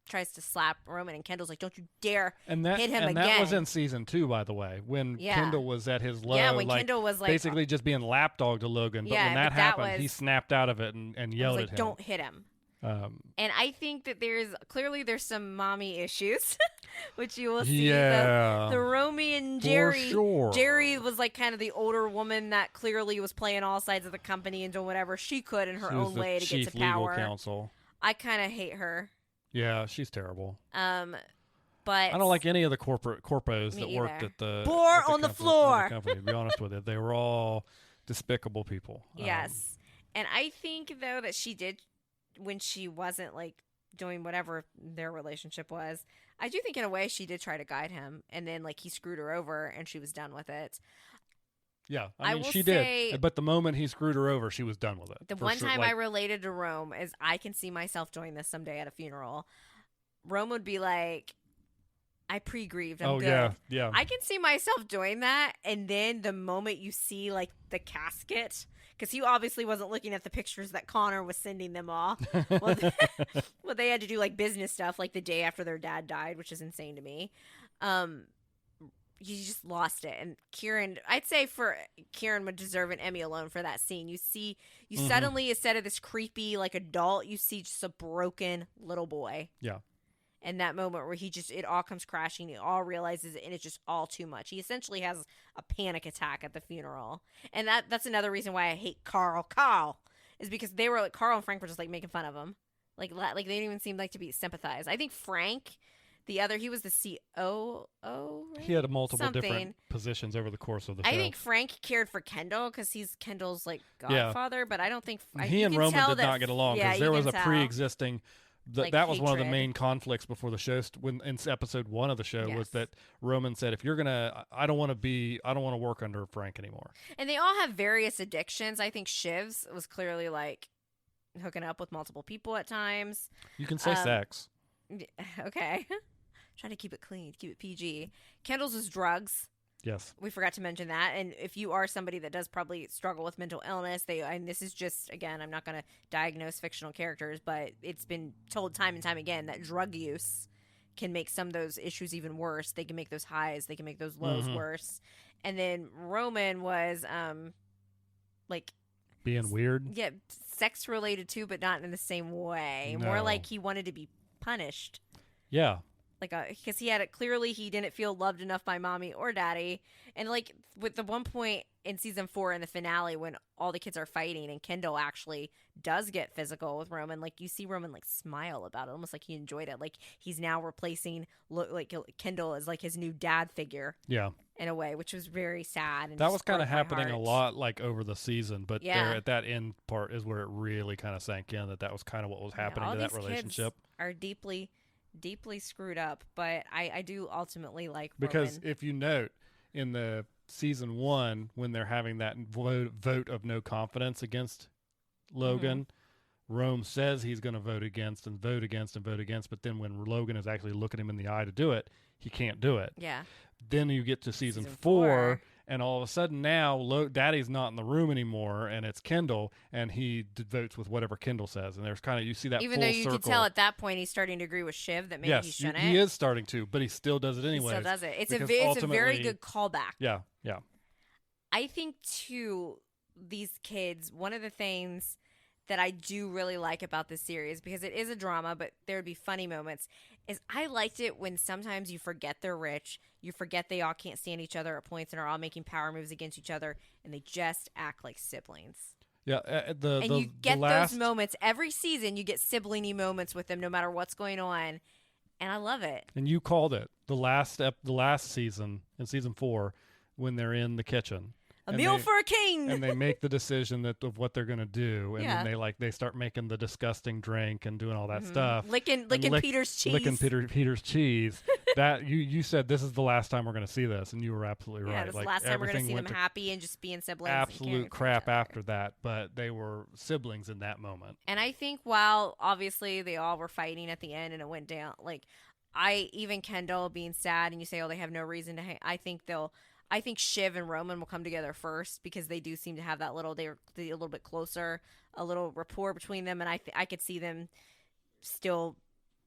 tries to slap Roman, and Kendall's like, "Don't you dare And that hit him and that was again." in season 2, by the way, when Yeah. Kendall was at his low. Yeah, when like, Kendall was like, basically just being lapdog to Logan. But Yeah, when that but that happened, he was- snapped out of it and I was yelled like, at him. "Don't hit him." And I think that there's some mommy issues, which you will see. Yeah. The Romy and For Jerry. sure. Jerry was like kind of the older woman that clearly was playing all sides of the company and doing whatever she could in her She was own the way to chief get to legal power. counsel. I kind of hate her. Yeah, she's terrible. But I don't like any of the corpos Me that worked either. at the Bore at on the company- floor. company. To be honest with you, they were all despicable people. Yes. And I think, though, that she did, when she wasn't, like, doing whatever their relationship was, I do think, in a way, she did try to guide him. And then, like, he screwed her over, and she was done with it. Yeah, I I mean, will she say- did. But the moment he screwed her over, she was done with it. The for one sure. time Like, I related to Rome is I can see myself doing this someday at a funeral. Rome would be like, I pre-grieved. I'm oh good. yeah. I can see myself doing that, and then the moment you see like the casket, because he obviously wasn't looking at the pictures that Connor was sending them all. Well, they had to do like business stuff like the day after their dad died, which is insane to me. You just lost it, and I'd say Kieran would deserve an Emmy alone for that scene. You Mhm. suddenly, instead of this creepy like adult, you see just a broken little boy. Yeah. And that moment where it all comes crashing, he all realizes it, and it's just all too much. He essentially has a panic attack at the funeral. And that's another reason why I hate Carl. Carl is because they were like, Carl and Frank were just like making fun of him. Like they didn't even seem like to be sympathized. I think Frank, he was the COO, right? He had multiple Something. different positions over the course of the show. I think Frank cared for Kendall because he's Kendall's like Yeah. godfather, but I don't think he you and can Roman tell did that- not get along yeah, because you there was can a tell. pre-existing. Like, That was one of the hatred. main conflicts before the show. When in episode 1 of the show Yes. was that Roman said, "If you're gonna, I don't want to work under Frank anymore." And they all have various addictions. I think Shiv's was clearly like hooking up with multiple people at times. You can say sex. Okay. Try to keep it clean, keep it PG. Kendall's was drugs. Yes. We forgot to mention that. And if you are somebody that does probably struggle with mental illness, and this is just, again, I'm not going to diagnose fictional characters, but it's been told time and time again that drug use can make some of those issues even worse. They can make those highs, they can make those lows Mhm. worse. And then Roman was like, Being weird. yeah, sex related too, but not in the same way. More No. like he wanted to be punished. Yeah. because clearly he didn't feel loved enough by mommy or daddy. And like with the one point in season 4 in the finale when all the kids are fighting and Kendall actually does get physical with Roman, like you see Roman like smile about it, almost like he enjoyed it. Like he's now replacing like Kendall as like his new dad figure. Yeah. In a way, which was very sad. And that was kind of broke my happening a heart. lot like over the season, but Yeah. there at that end part is where it really kind of sank in that was kind of what was happening all to that these relationship. kids are deeply screwed up, but I do ultimately like Because Roman. if you note in the season 1 when they're having that vote of no confidence against Logan, Rome says he's going to vote against and vote against and vote against, but then when Logan is actually looking him in the eye to do it, he can't do it. Yeah. Then you get to season 4, four. and all of a sudden now Daddy's not in the room anymore, and it's Kendall, and he votes with whatever Kendall says. And there's kind of, you see that Even full though you circle. could tell at that point he's starting to agree with Shiv that maybe he Yes, shouldn't. he is starting to, but he still does it He anyway. still does it. It's because it's a ultimately- very good callback. Yeah. I think too, these kids, one of the things that I do really like about this series, because it is a drama, but there would be funny moments, is I liked it when sometimes you forget they're rich, you forget they all can't stand each other at points and are all making power moves against each other, and they just act like siblings. Yeah, You get those moments every season. You get sibling-y moments with them, no matter what's going on, and I love it. And you called it the last season, in season 4, when they're in the kitchen. A And meal they- for a king. And they make the decision of what they're going to do, and Yeah. then they start making the disgusting drink and doing all that stuff. Licking And Peter's cheese. Licking Peter's cheese. That you said this is the last time we're going to see this, and you were absolutely Yeah, right. this is Like, the last time we're going to everything see them went to happy and just being siblings. and caring absolute for crap each other. after that, but they were siblings in that moment. And I think while obviously they all were fighting at the end and it went down, like even Kendall being sad and you say, oh, they have no reason to hang. I think Shiv and Roman will come together first because they do seem to have that they're a little bit closer, a little rapport between them. And I could see them still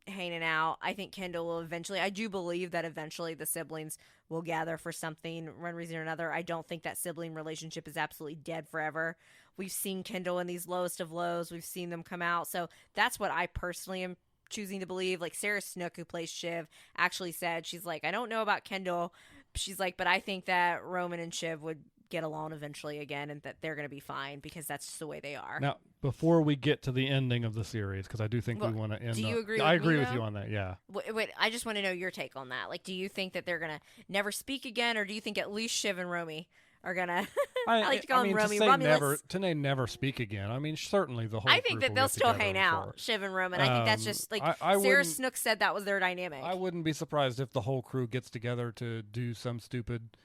hanging out. I think Kendall will eventually, I do believe that eventually the siblings will gather for something, one reason or another. I don't think that sibling relationship is absolutely dead forever. We've seen Kendall in these lowest of lows. We've seen them come out. So that's what I personally am choosing to believe. Like Sarah Snook, who plays Shiv, actually said, she's like, I don't know about Kendall. She's like, but I think that Roman and Shiv would get along eventually again and that they're going to be fine because that's just the way they are. Now, before we get to the ending of the series, because I do think Well, we want to end. do you agree I with me, agree with though? you on that. Yeah. Wait, I just want to know your take on that. Like, do you think that they're going to never speak again, or do you think at least Shiv and Romy are going to... I like to call them Romy. To say Romulus. never speak again. I mean, certainly the whole. I think group that will they'll get still together hang before. out, Shiv and Roman. I think that's just like I Sarah wouldn't- Snook said that was their dynamic. I wouldn't be surprised if the whole crew gets together to do some stupid.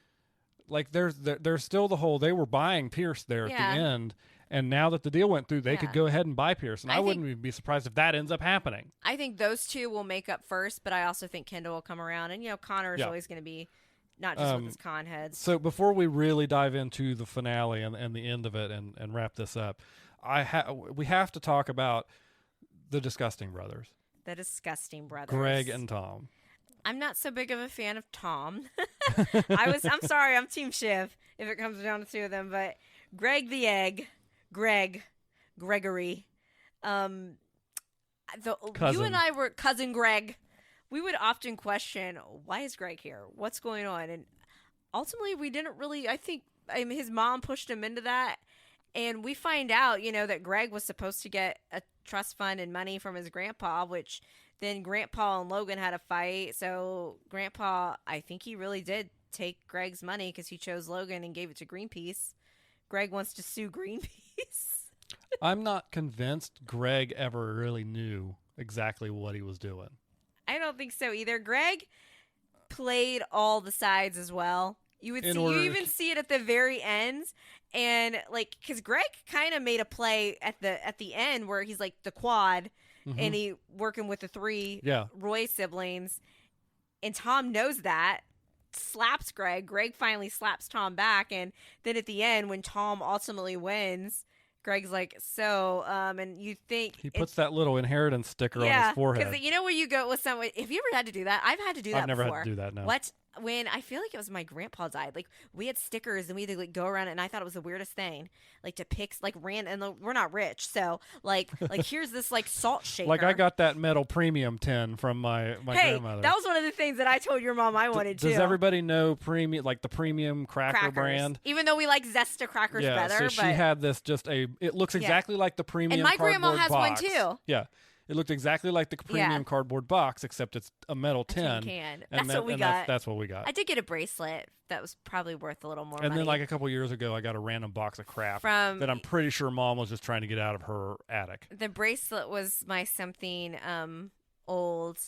Like there's still the whole, they were buying Pierce there at Yeah. the end, and now that the deal went through, they could Yeah. go ahead and buy Pierce, and I I think- wouldn't even be surprised if that ends up happening. I think those two will make up first, but I also think Kendall will come around. And, Connor is Yeah. always going to be not just with his con heads. So before we really dive into the finale and the end of it and wrap this up, we have to talk about the Disgusting Brothers, The Disgusting Brothers. Greg and Tom. I'm not so big of a fan of Tom. I'm sorry, I'm Team Shiv if it comes down to two of them, but Greg the Egg, Gregory, you Cousin. and I were cousin Greg. We would often question, why is Greg here? What's going on? And ultimately, we didn't really. I think his mom pushed him into that, and we find out, that Greg was supposed to get a trust fund and money from his grandpa, which. Then Grandpa and Logan had a fight. So Grandpa, I think he really did take Greg's money because he chose Logan and gave it to Greenpeace. Greg wants to sue Greenpeace. I'm not convinced Greg ever really knew exactly what he was doing. I don't think so either. Greg played all the sides as well. You even see it at the very end, and because Greg kind of made a play at the end where he's like the quad. And he working with the three Roy siblings, and Tom knows that, slaps Greg. Greg finally slaps Tom back, and then at the end, when Tom ultimately wins, Greg's like, and you think he puts that little inheritance sticker on his forehead. because when you go with someone, have you ever had to do that? I've had to do that. I've never before. had to do that. No. What? when I feel like it was my grandpa died, like we had stickers and we had to like go around it, and I thought it was the weirdest thing, like to pick like we're not rich, so like here's this like salt shaker. Like I got that metal premium tin from my hey, grandmother. that was one of the things that I told your mom I wanted too. Does everybody know premium, like the premium cracker brand? Even though we like Zesta crackers better. So she had this it looks exactly like the premium and my grandma has box. one too. Yeah. It looked exactly like the premium cardboard box, except it's a metal tin. Can. That's what we got. That's what we got. I did get a bracelet that was probably worth a little more money. And then like a couple years ago, I got a random box of crap that I'm pretty sure Mom was just trying to get out of her attic. The bracelet was my something old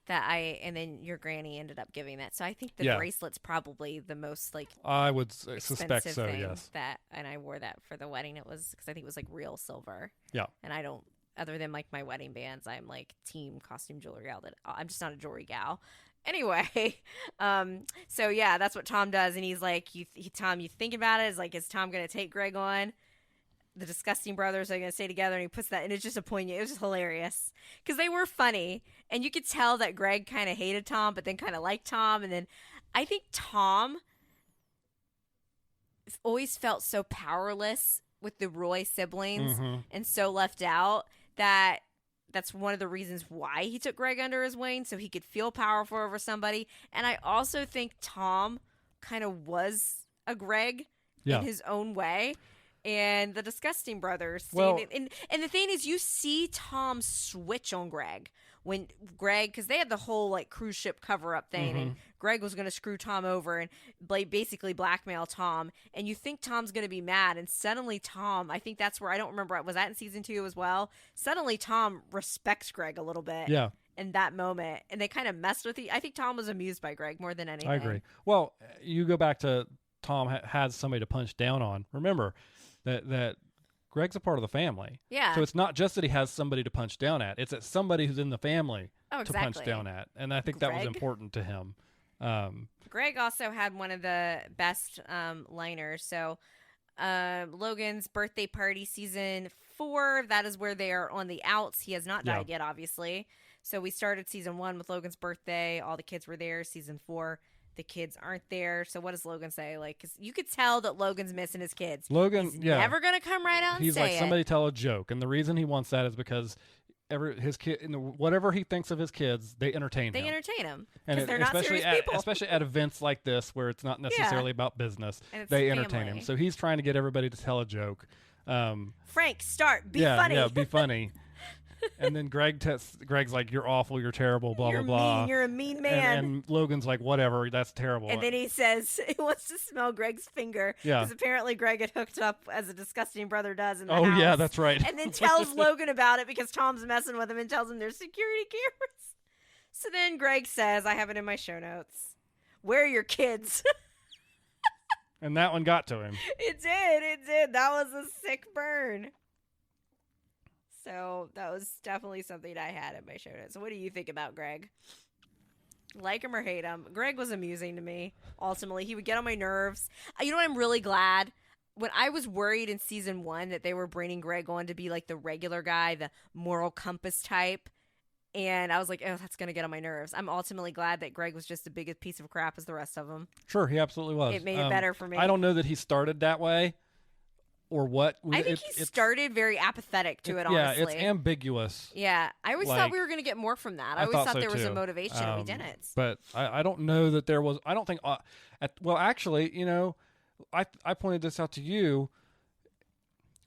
that and then your granny ended up giving that. So I think the bracelet's probably the most like I would suspect so, thing yes. And I wore that for the wedding. It was because I think it was like real silver. Yeah. And I don't. Other than like my wedding bands, I'm like team costume jewelry gal. I'm just not a jewelry gal. Anyway, so yeah, that's what Tom does, and he's like, Tom, you think about it? Is Tom gonna take Greg on? The Disgusting Brothers are gonna stay together, and he puts that, and it's just a poignant. It was just hilarious because they were funny, and you could tell that Greg kind of hated Tom, but then kind of liked Tom, and then I think Tom always felt so powerless with the Roy siblings and so left out. That's one of the reasons why he took Greg under his wing, so he could feel powerful over somebody. And I also think Tom kind of was a Greg in his own way. And the Disgusting Brothers. And the thing is, you see Tom switch on Greg. When Greg, because they had the whole like cruise ship cover up thing, and Greg was going to screw Tom over and basically blackmail Tom, and you think Tom's going to be mad, and suddenly Tom, I think that's where, I don't remember, was that in season 2 as well? Suddenly Tom respects Greg a little bit. Yeah. In that moment, and they kind of messed with I think Tom was amused by Greg more than anything. I agree. Well, you go back to Tom has somebody to punch down on. Remember that Greg's a part of the family. Yeah. So it's not just that he has somebody to punch down at. It's that somebody who's in the family to punch down at. And I think that was important to him. Greg also had one of the best liners. So Logan's birthday party, season 4, that is where they are on the outs. He has not died yet, obviously. So we started season 1 with Logan's birthday. All the kids were there. Season 4, the kids aren't there. So what does Logan say? Like, 'cause you could tell that Logan's missing his kids. Logan, He's never gonna come right out and He's say like, it. somebody tell a joke, and the reason he wants that is because his kid, whatever he thinks of his kids, they entertain him. They entertain him and because they're not serious people. Especially at events like this where it's not necessarily about business. They entertain him. So he's trying to get everybody to tell a joke. Frank, start. Be funny. Yeah, be funny. And then Greg's like, you're awful, you're terrible, blah, you're blah, blah. Mean, you're a mean man. And Logan's like, whatever, that's terrible. And then he says he wants to smell Greg's finger. Yeah. Because apparently Greg had hooked up, as a Disgusting Brother does, in the house. Yeah, that's right. And then tells Logan about it because Tom's messing with him and tells him there's security cameras. So then Greg says, I have it in my show notes, where are your kids? And that one got to him. It did. That was a sick burn. So that was definitely something I had in my show notes. So what do you think about Greg? Like him or hate him? Greg was amusing to me. Ultimately, he would get on my nerves. You know what? I'm really glad. When I was worried in season 1 that they were bringing Greg on to be like the regular guy, the moral compass type, and I was like, oh, that's going to get on my nerves. I'm ultimately glad that Greg was just as big a piece of crap as the rest of them. Sure, he absolutely was. It made it better for me. I don't know that he started that way. Or what? I think he started very apathetic to it, honestly. Yeah, it's ambiguous. Yeah, I always thought we were going to get more from that. I always thought there was a motivation, and we didn't. But I don't know that there was. I don't think. Well, actually, I pointed this out to you.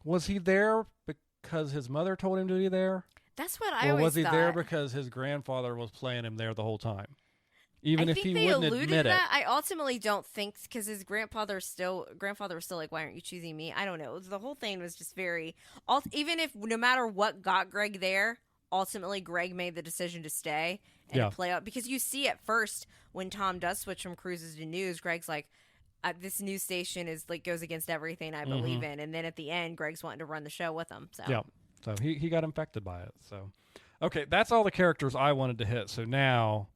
Was he there because his mother told him to be there? That's what I always thought. Or was he there because his grandfather was playing him there the whole time? Even if he wouldn't admit it. I ultimately don't think, because his grandfather was still like, why aren't you choosing me? I don't know. The whole thing was just very, even if no matter what got Greg there, ultimately Greg made the decision to stay and play out. Because you see at first when Tom does switch from cruises to news, Greg's like, this news station is like goes against everything I believe in. And then at the end, Greg's wanting to run the show with him. So yeah, so he got infected by it. So okay, that's all the characters I wanted to hit. So now.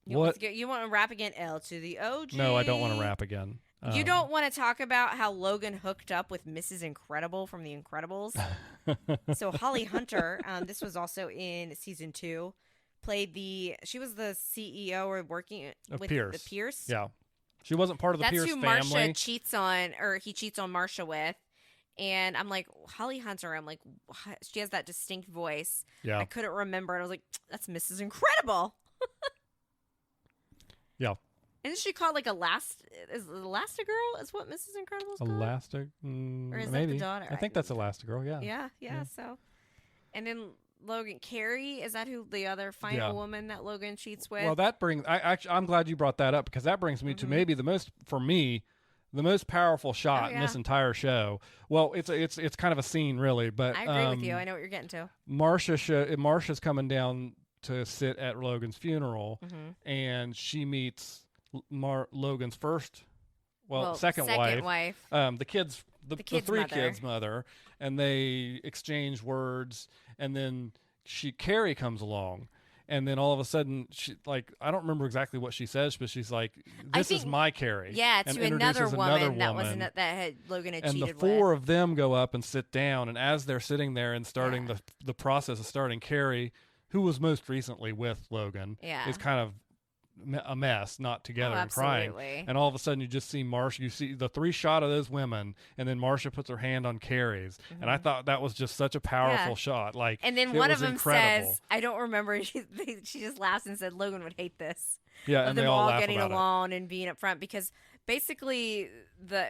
You want to rap again? L to the OG. No, I don't want to rap again. You don't want to talk about how Logan hooked up with Mrs. Incredible from The Incredibles? So Holly Hunter, this was also in season 2, she was the CEO or working Of with Pierce. the Pierce. Yeah. She wasn't part of the That's Pierce who family. Marsha cheats on, or he cheats on Marsha with. And I'm like, Holly Hunter. I'm like, what? She has that distinct voice. Yeah. I couldn't remember. And I was like, that's Mrs. Incredible. Yeah. Isn't she called like Elastigirl? Is what Mrs. Incredible is called? Elastic. Or is that maybe. the daughter? I think that's Elastigirl. Yeah. Yeah. Yeah. So, and then Logan Carrie, is that who the other final woman that Logan cheats with? Well, that brings. I'm glad you brought that up because that brings me to maybe the most powerful shot in this entire show. Well, it's kind of a scene really, but I agree with you. I know what you're getting to. Marsha's coming down to sit at Logan's funeral, Mm-hmm. and she meets Logan's second wife. The three kids' mother, and they exchange words, and then Carrie comes along. And then all of a sudden, I don't remember exactly what she says, but she's like, "This is my Carrie." Yeah, and to another woman that had Logan had cheated with. And the four of them go up and sit down, and as they're sitting there and starting the process of starting, Carrie, who was most recently with Logan, is kind of a mess, not together and crying. And all of a sudden, you just see Marsha. You see the three shot of those women, and then Marsha puts her hand on Carrie's, and I thought that was just such a powerful shot. And then one of them says, "I don't remember." She just laughs and said, "Logan would hate this." Yeah, and they all laugh getting about along and being up front, because basically,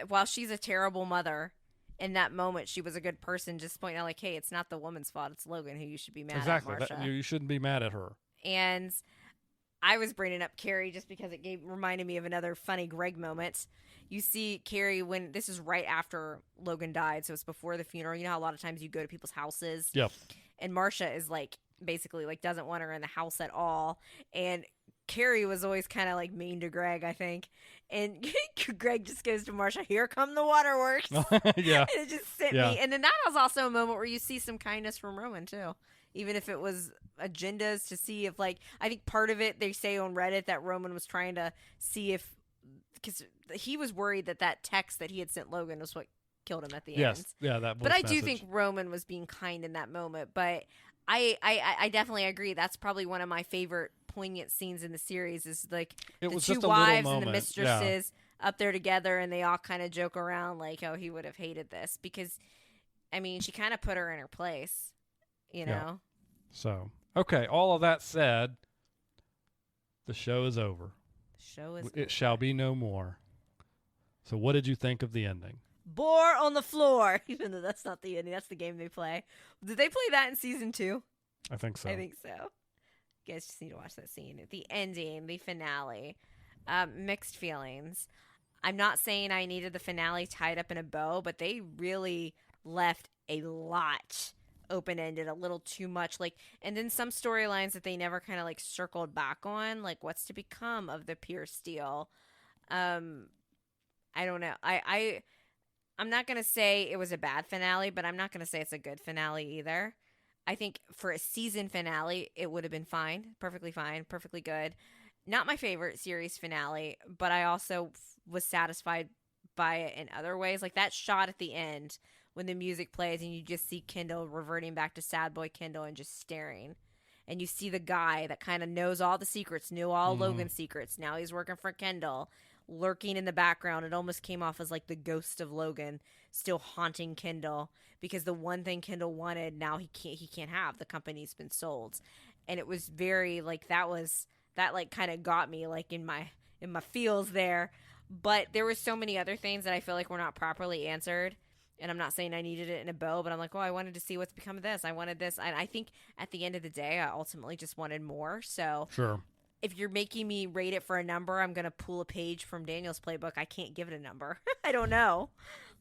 while she's a terrible mother, in that moment she was a good person. Just pointing out, like, hey, it's not the woman's fault; it's Logan who you should be mad at. Marsha. You shouldn't be mad at her. And I was bringing up Carrie just because it reminded me of another funny Greg moment. You see Carrie when this is right after Logan died, so it's before the funeral. You know how a lot of times you go to people's houses? Yep. And Marsha is basically doesn't want her in the house at all. And Carrie was always kind of mean to Greg, I think. And Greg just goes to Marsha, "Here come the waterworks." Yeah. And it just sent me. And then that was also a moment where you see some kindness from Roman too. Even if it was agendas to see if, I think part of it, they say on Reddit that Roman was trying to see if, because he was worried that text that he had sent Logan was what killed him at the end. Yes, yeah, that. But I do think Roman was being kind in that moment. But I definitely agree. That's probably one of my favorite poignant scenes in the series. Is the two wives and the mistresses up there together, and they all kind of joke around oh, he would have hated this, because, I mean, she kind of put her in her place. You know? Yeah. So, okay, all of that said, the show is over. It shall be no more. So what did you think of the ending? Boar on the floor. Even though that's not the ending. That's the game they play. Did they play that in season 2? I think so. You guys just need to watch that scene. The ending, the finale. Mixed feelings. I'm not saying I needed the finale tied up in a bow, but they really left a lot open-ended, a little too much, and then some storylines that they never kind of circled back on, what's to become of the Pierce deal. I don't know. I'm not gonna say it was a bad finale, but I'm not gonna say it's a good finale either. I think for a season finale, it would have been fine, perfectly good. Not my favorite series finale, but I also was satisfied by it in other ways. That shot at the end when the music plays and you just see Kendall reverting back to sad boy Kendall and just staring. And you see the guy that kind of knows all the secrets, knew all Logan's secrets. Now he's working for Kendall, lurking in the background. It almost came off as the ghost of Logan still haunting Kendall, because the one thing Kendall wanted, now he can't have. The company's been sold. And it was very that kind of got me in my feels there. But there were so many other things that I feel were not properly answered. And I'm not saying I needed it in a bow, but I'm I wanted to see what's become of this. I wanted this. And I think at the end of the day, I ultimately just wanted more. So sure, if you're making me rate it for a number, I'm going to pull a page from Daniel's playbook. I can't give it a number. I don't know.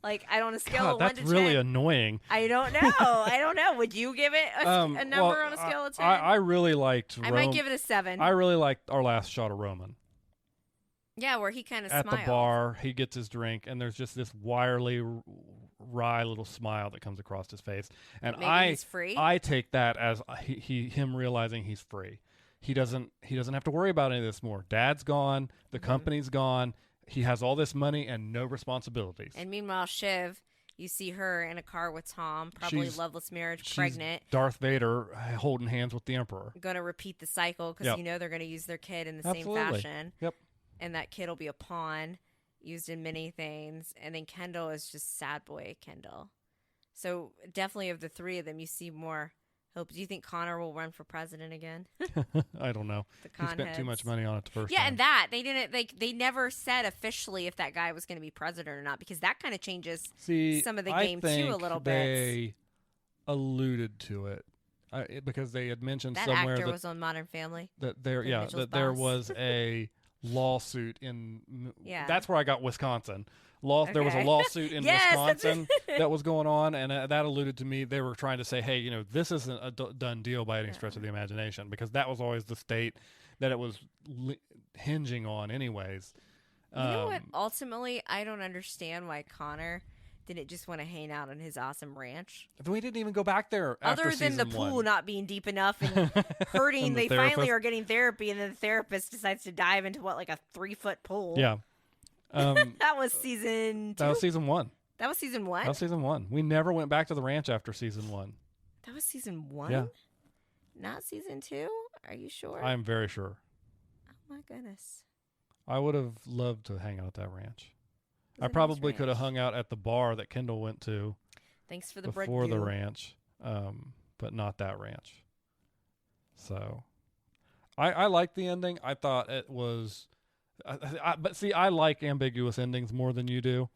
I don't on a scale of 1 to 10. That's really annoying. I don't know. Would you give it a number on a scale of 10? I really liked I might give it a 7. I really liked our last shot of Roman. Yeah, where he kind of smiled. At the bar, he gets his drink, and there's just this wry little smile that comes across his face. And maybe he's free? I take that as him realizing he's free. He doesn't have to worry about any of this more. Dad's gone. The company's gone. He has all this money and no responsibilities. And meanwhile, Shiv You see her in a car with Tom, probably She's- loveless marriage, She's pregnant. Darth Vader holding hands with the Emperor. Going to repeat the cycle because Yep. you know they're going to use their kid in the Absolutely. same fashion. Yep. And that kid will be a pawn used in many things. And then Kendall is just sad boy Kendall. So definitely of the three of them, you see more hope. Do you think Connor will run for president again? I don't know. The He con spent too heads. much money on it the first Yeah, time. and that they didn't like. They never said officially if that guy was going to be president or not, because that kind of changes. See, some of the I game, too, a think little they alluded to it because they had mentioned That somewhere actor that, was on Modern Family. that there, the yeah, Mitchell's that there boss. was a lawsuit in. Yeah. That's where I got Wisconsin. There was a Okay. lawsuit in Yes, that's Wisconsin that was going on, and that alluded to me. They were trying to say, hey, this isn't a done deal by any stretch of the imagination, because that was always the state that it was hinging on, anyways. You know what? Ultimately, I don't understand why Connor didn't just want to hang out on his awesome ranch. We didn't even go back there after Other than the season pool one. not being deep enough and hurting, And the they finally therapist. are getting therapy, and then the therapist decides to dive into like a 3-foot pool. Yeah. That was season 2. That was season one. That was season 1. That was season one. We never went back to the ranch after season one. That was season 1. Yeah. Not season 2. Are you sure? I'm very sure. Oh my goodness. I would have loved to hang out at that ranch. It was I a nice probably could have ranch. hung out at the bar that Kendall went to Thanks for the bread. before the goo. ranch, but not that ranch. So, I liked the ending. I thought it was, but see, I like ambiguous endings more than you do.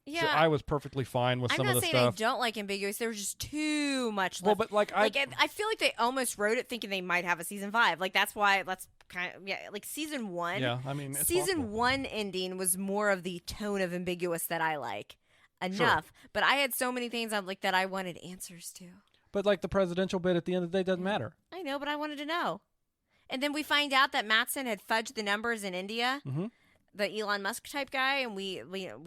Yeah. So I was perfectly fine with I'm some not of the saying stuff. I don't like ambiguous. There was just too much Well, left. but like I feel like they almost wrote it thinking they might have a season 5. Like that's why like season 1. yeah, I mean, it's Season possible. 1 ending was more of the tone of ambiguous that I like enough. But I had so many things I'm like that I wanted answers to. But like the presidential bit at the end of the day doesn't matter. I know, but I wanted to know. And then we find out that Mattson had fudged the numbers in India, Mm-hmm. the Elon Musk type guy, and we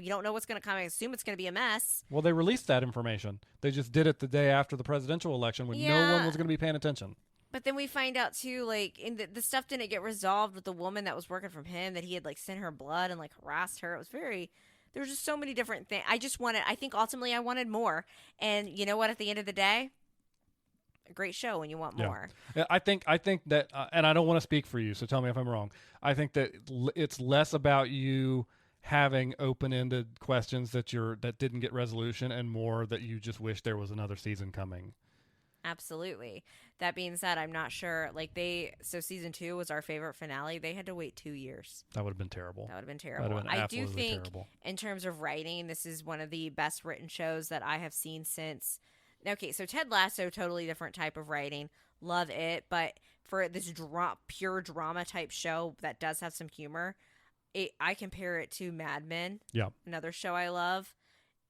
don't know what's going to come. I assume it's going to be a mess. Well, they released that information. They just did it the day after the presidential election when no Yeah. one was going to be paying attention. But then we find out too, like, the stuff didn't get resolved with the woman that was working from him, that he had like sent her blood and like harassed her. It was there was just so many different things. I think ultimately I wanted more. And you know what? At the end of the day, a great show when you want Yeah. more. Yeah, I think that, and I don't want to speak for you, so tell me if I'm wrong. I think that it's less about you having open-ended questions that didn't get resolution, and more that you just wish there was another season coming. Absolutely. That being said, I'm not sure. So season 2 was our favorite finale. They had to wait 2 years. That would have been terrible. That would have been That terrible. would have been I do absolutely think, terrible. in terms of writing, this is one of the best written shows that I have seen since. Okay, so Ted Lasso, totally different type of writing. Love it, but for this pure drama type show that does have some humor, I compare it to Mad Men. Yeah. Another show I love.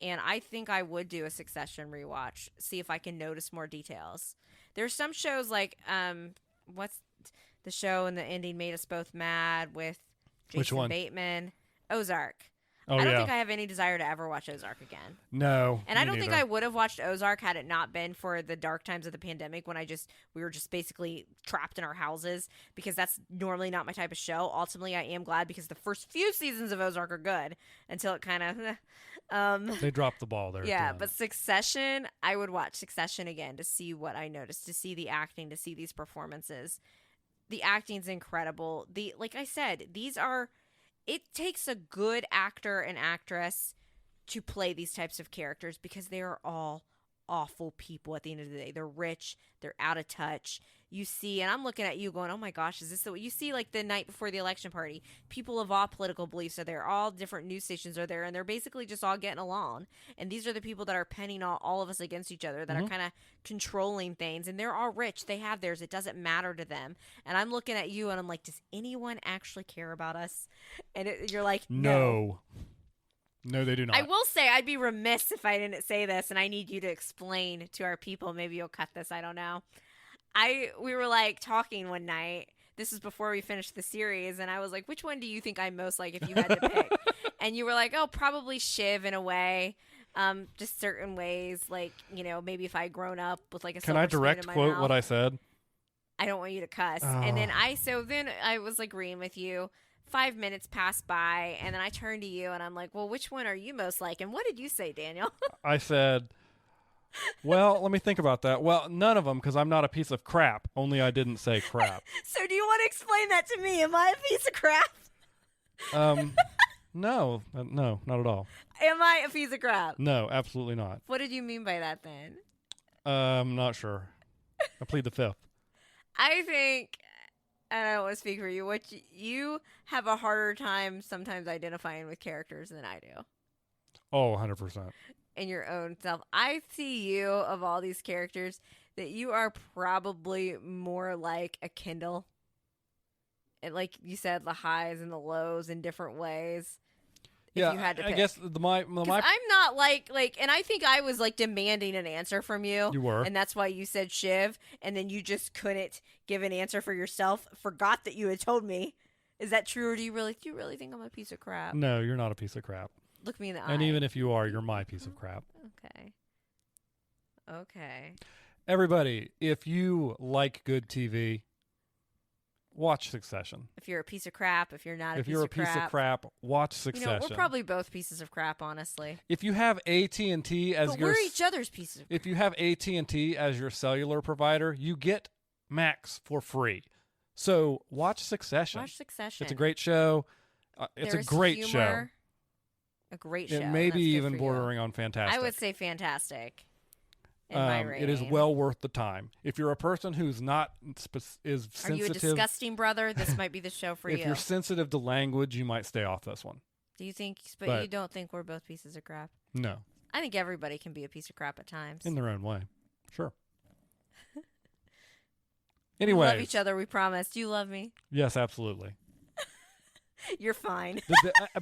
And I think I would do a Succession rewatch, see if I can notice more details. There's some shows like what's the show and the ending made us both mad with Jason Which one? Bateman? Ozark. Oh, I don't yeah. think I have any desire to ever watch Ozark again. No. And I me don't think neither. I would have watched Ozark had it not been for the dark times of the pandemic when we were just basically trapped in our houses, because that's normally not my type of show. Ultimately, I am glad because the first few seasons of Ozark are good until it kind of They dropped the ball there. at the yeah, end. but Succession, I would watch Succession again to see what I noticed, to see the acting, to see these performances. The acting's incredible. Like I said, it takes a good actor and actress to play these types of characters, because they are all awful people at the end of the day. They're rich, they're out of touch. You see, and I'm looking at you going, oh my gosh, is this the way you see? Like the night before the election party, people of all political beliefs are there, all different news stations are there, and they're basically just all getting along. And these are the people that are penning all of us against each other, that are kind of controlling things, and they're all rich, they have theirs, it doesn't matter to them. And I'm looking at you and I'm like, does anyone actually care about us? And you're like, no. No, they do not. I will say, I'd be remiss if I didn't say this, and I need you to explain to our people. Maybe you'll cut this, I don't know. We were like talking one night. This was before we finished the series, and I was like, which one do you think I'm most like if you had to pick? And you were like, oh, probably Shiv in a way. Just certain ways, like, maybe if I had grown up with like a Can I silver spoon direct in my quote mouth. what I said? I don't want you to cuss. Oh. And then I was agreeing with you. 5 minutes passed by, and then I turned to you, and I'm like, well, which one are you most like? And what did you say, Daniel? I said, well, let me think about that. Well, none of them, because I'm not a piece of crap. Only I didn't say crap. So do you want to explain that to me? Am I a piece of crap? No, not at all. Am I a piece of crap? No, absolutely not. What did you mean by that then? I'm not sure. I plead the fifth. I think, and I don't want to speak for you, you have a harder time sometimes identifying with characters than I do. Oh, 100%. In your own self. I see you, of all these characters, that you are probably more like a Kindle. And like you said, the highs and the lows in different ways. Yeah, if you had to I pick. guess 'Cause I'm not like, and I think I was like demanding an answer from you. You were. And that's why you said Shiv, and then you just couldn't give an answer for yourself. Forgot that you had told me. Is that true, or do you really think I'm a piece of crap? No, you're not a piece of crap. Look me in the eye. And even if you are, you're my piece of crap. Okay. Everybody, if you like good TV, watch Succession. If you're a piece of crap, if you're not If you're a piece of crap, watch you Succession. know, we're probably both pieces of crap, honestly. If you have AT&T as But your we're each other's pieces of crap. if you have AT&T as your cellular provider, you get Max for free. So watch Succession. Watch Succession. It's a great show. It's There's a great humor, show. A great show. It may That's be good even for you. bordering on fantastic. I would say fantastic. In my rating. It is well worth the time. If you're a person who's not is Are you a sensitive, disgusting brother? This might be the show for if you. you're sensitive to language, you might stay off this one. Do you think? But But- you don't think we're both pieces of crap? No, I think everybody can be a piece of crap at times. in their own way. Sure. We Anyway, love each other. We promise. Do you love me? yes, absolutely. You're fine.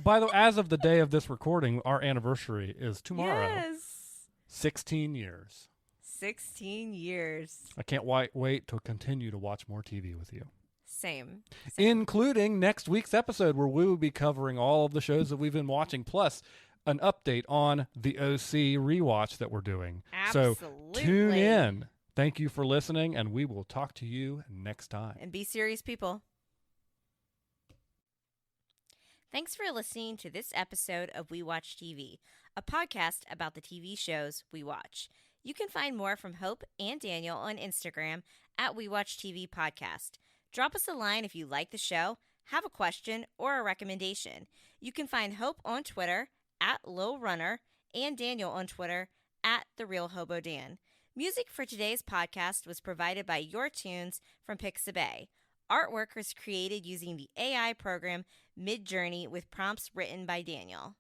By the way, as of the day of this recording, our anniversary is tomorrow. Yes. 16 years. 16 years. I can't wait to continue to watch more TV with you. Same. Including next week's episode where we will be covering all of the shows that we've been watching, plus an update on the OC rewatch that we're doing. So Absolutely. tune in. Thank you for listening, and we will talk to you next time. And be serious, people. Thanks for listening to this episode of We Watch TV, a podcast about the TV shows we watch. You can find more from Hope and Daniel on Instagram at We Watch TV Podcast. Drop us a line if you like the show, have a question, or a recommendation. You can find Hope on Twitter at Lil Runner and Daniel on Twitter at The Real Hobo Dan. Music for today's podcast was provided by Your Tunes from Pixabay. Artwork was created using the AI program Midjourney with prompts written by Daniel.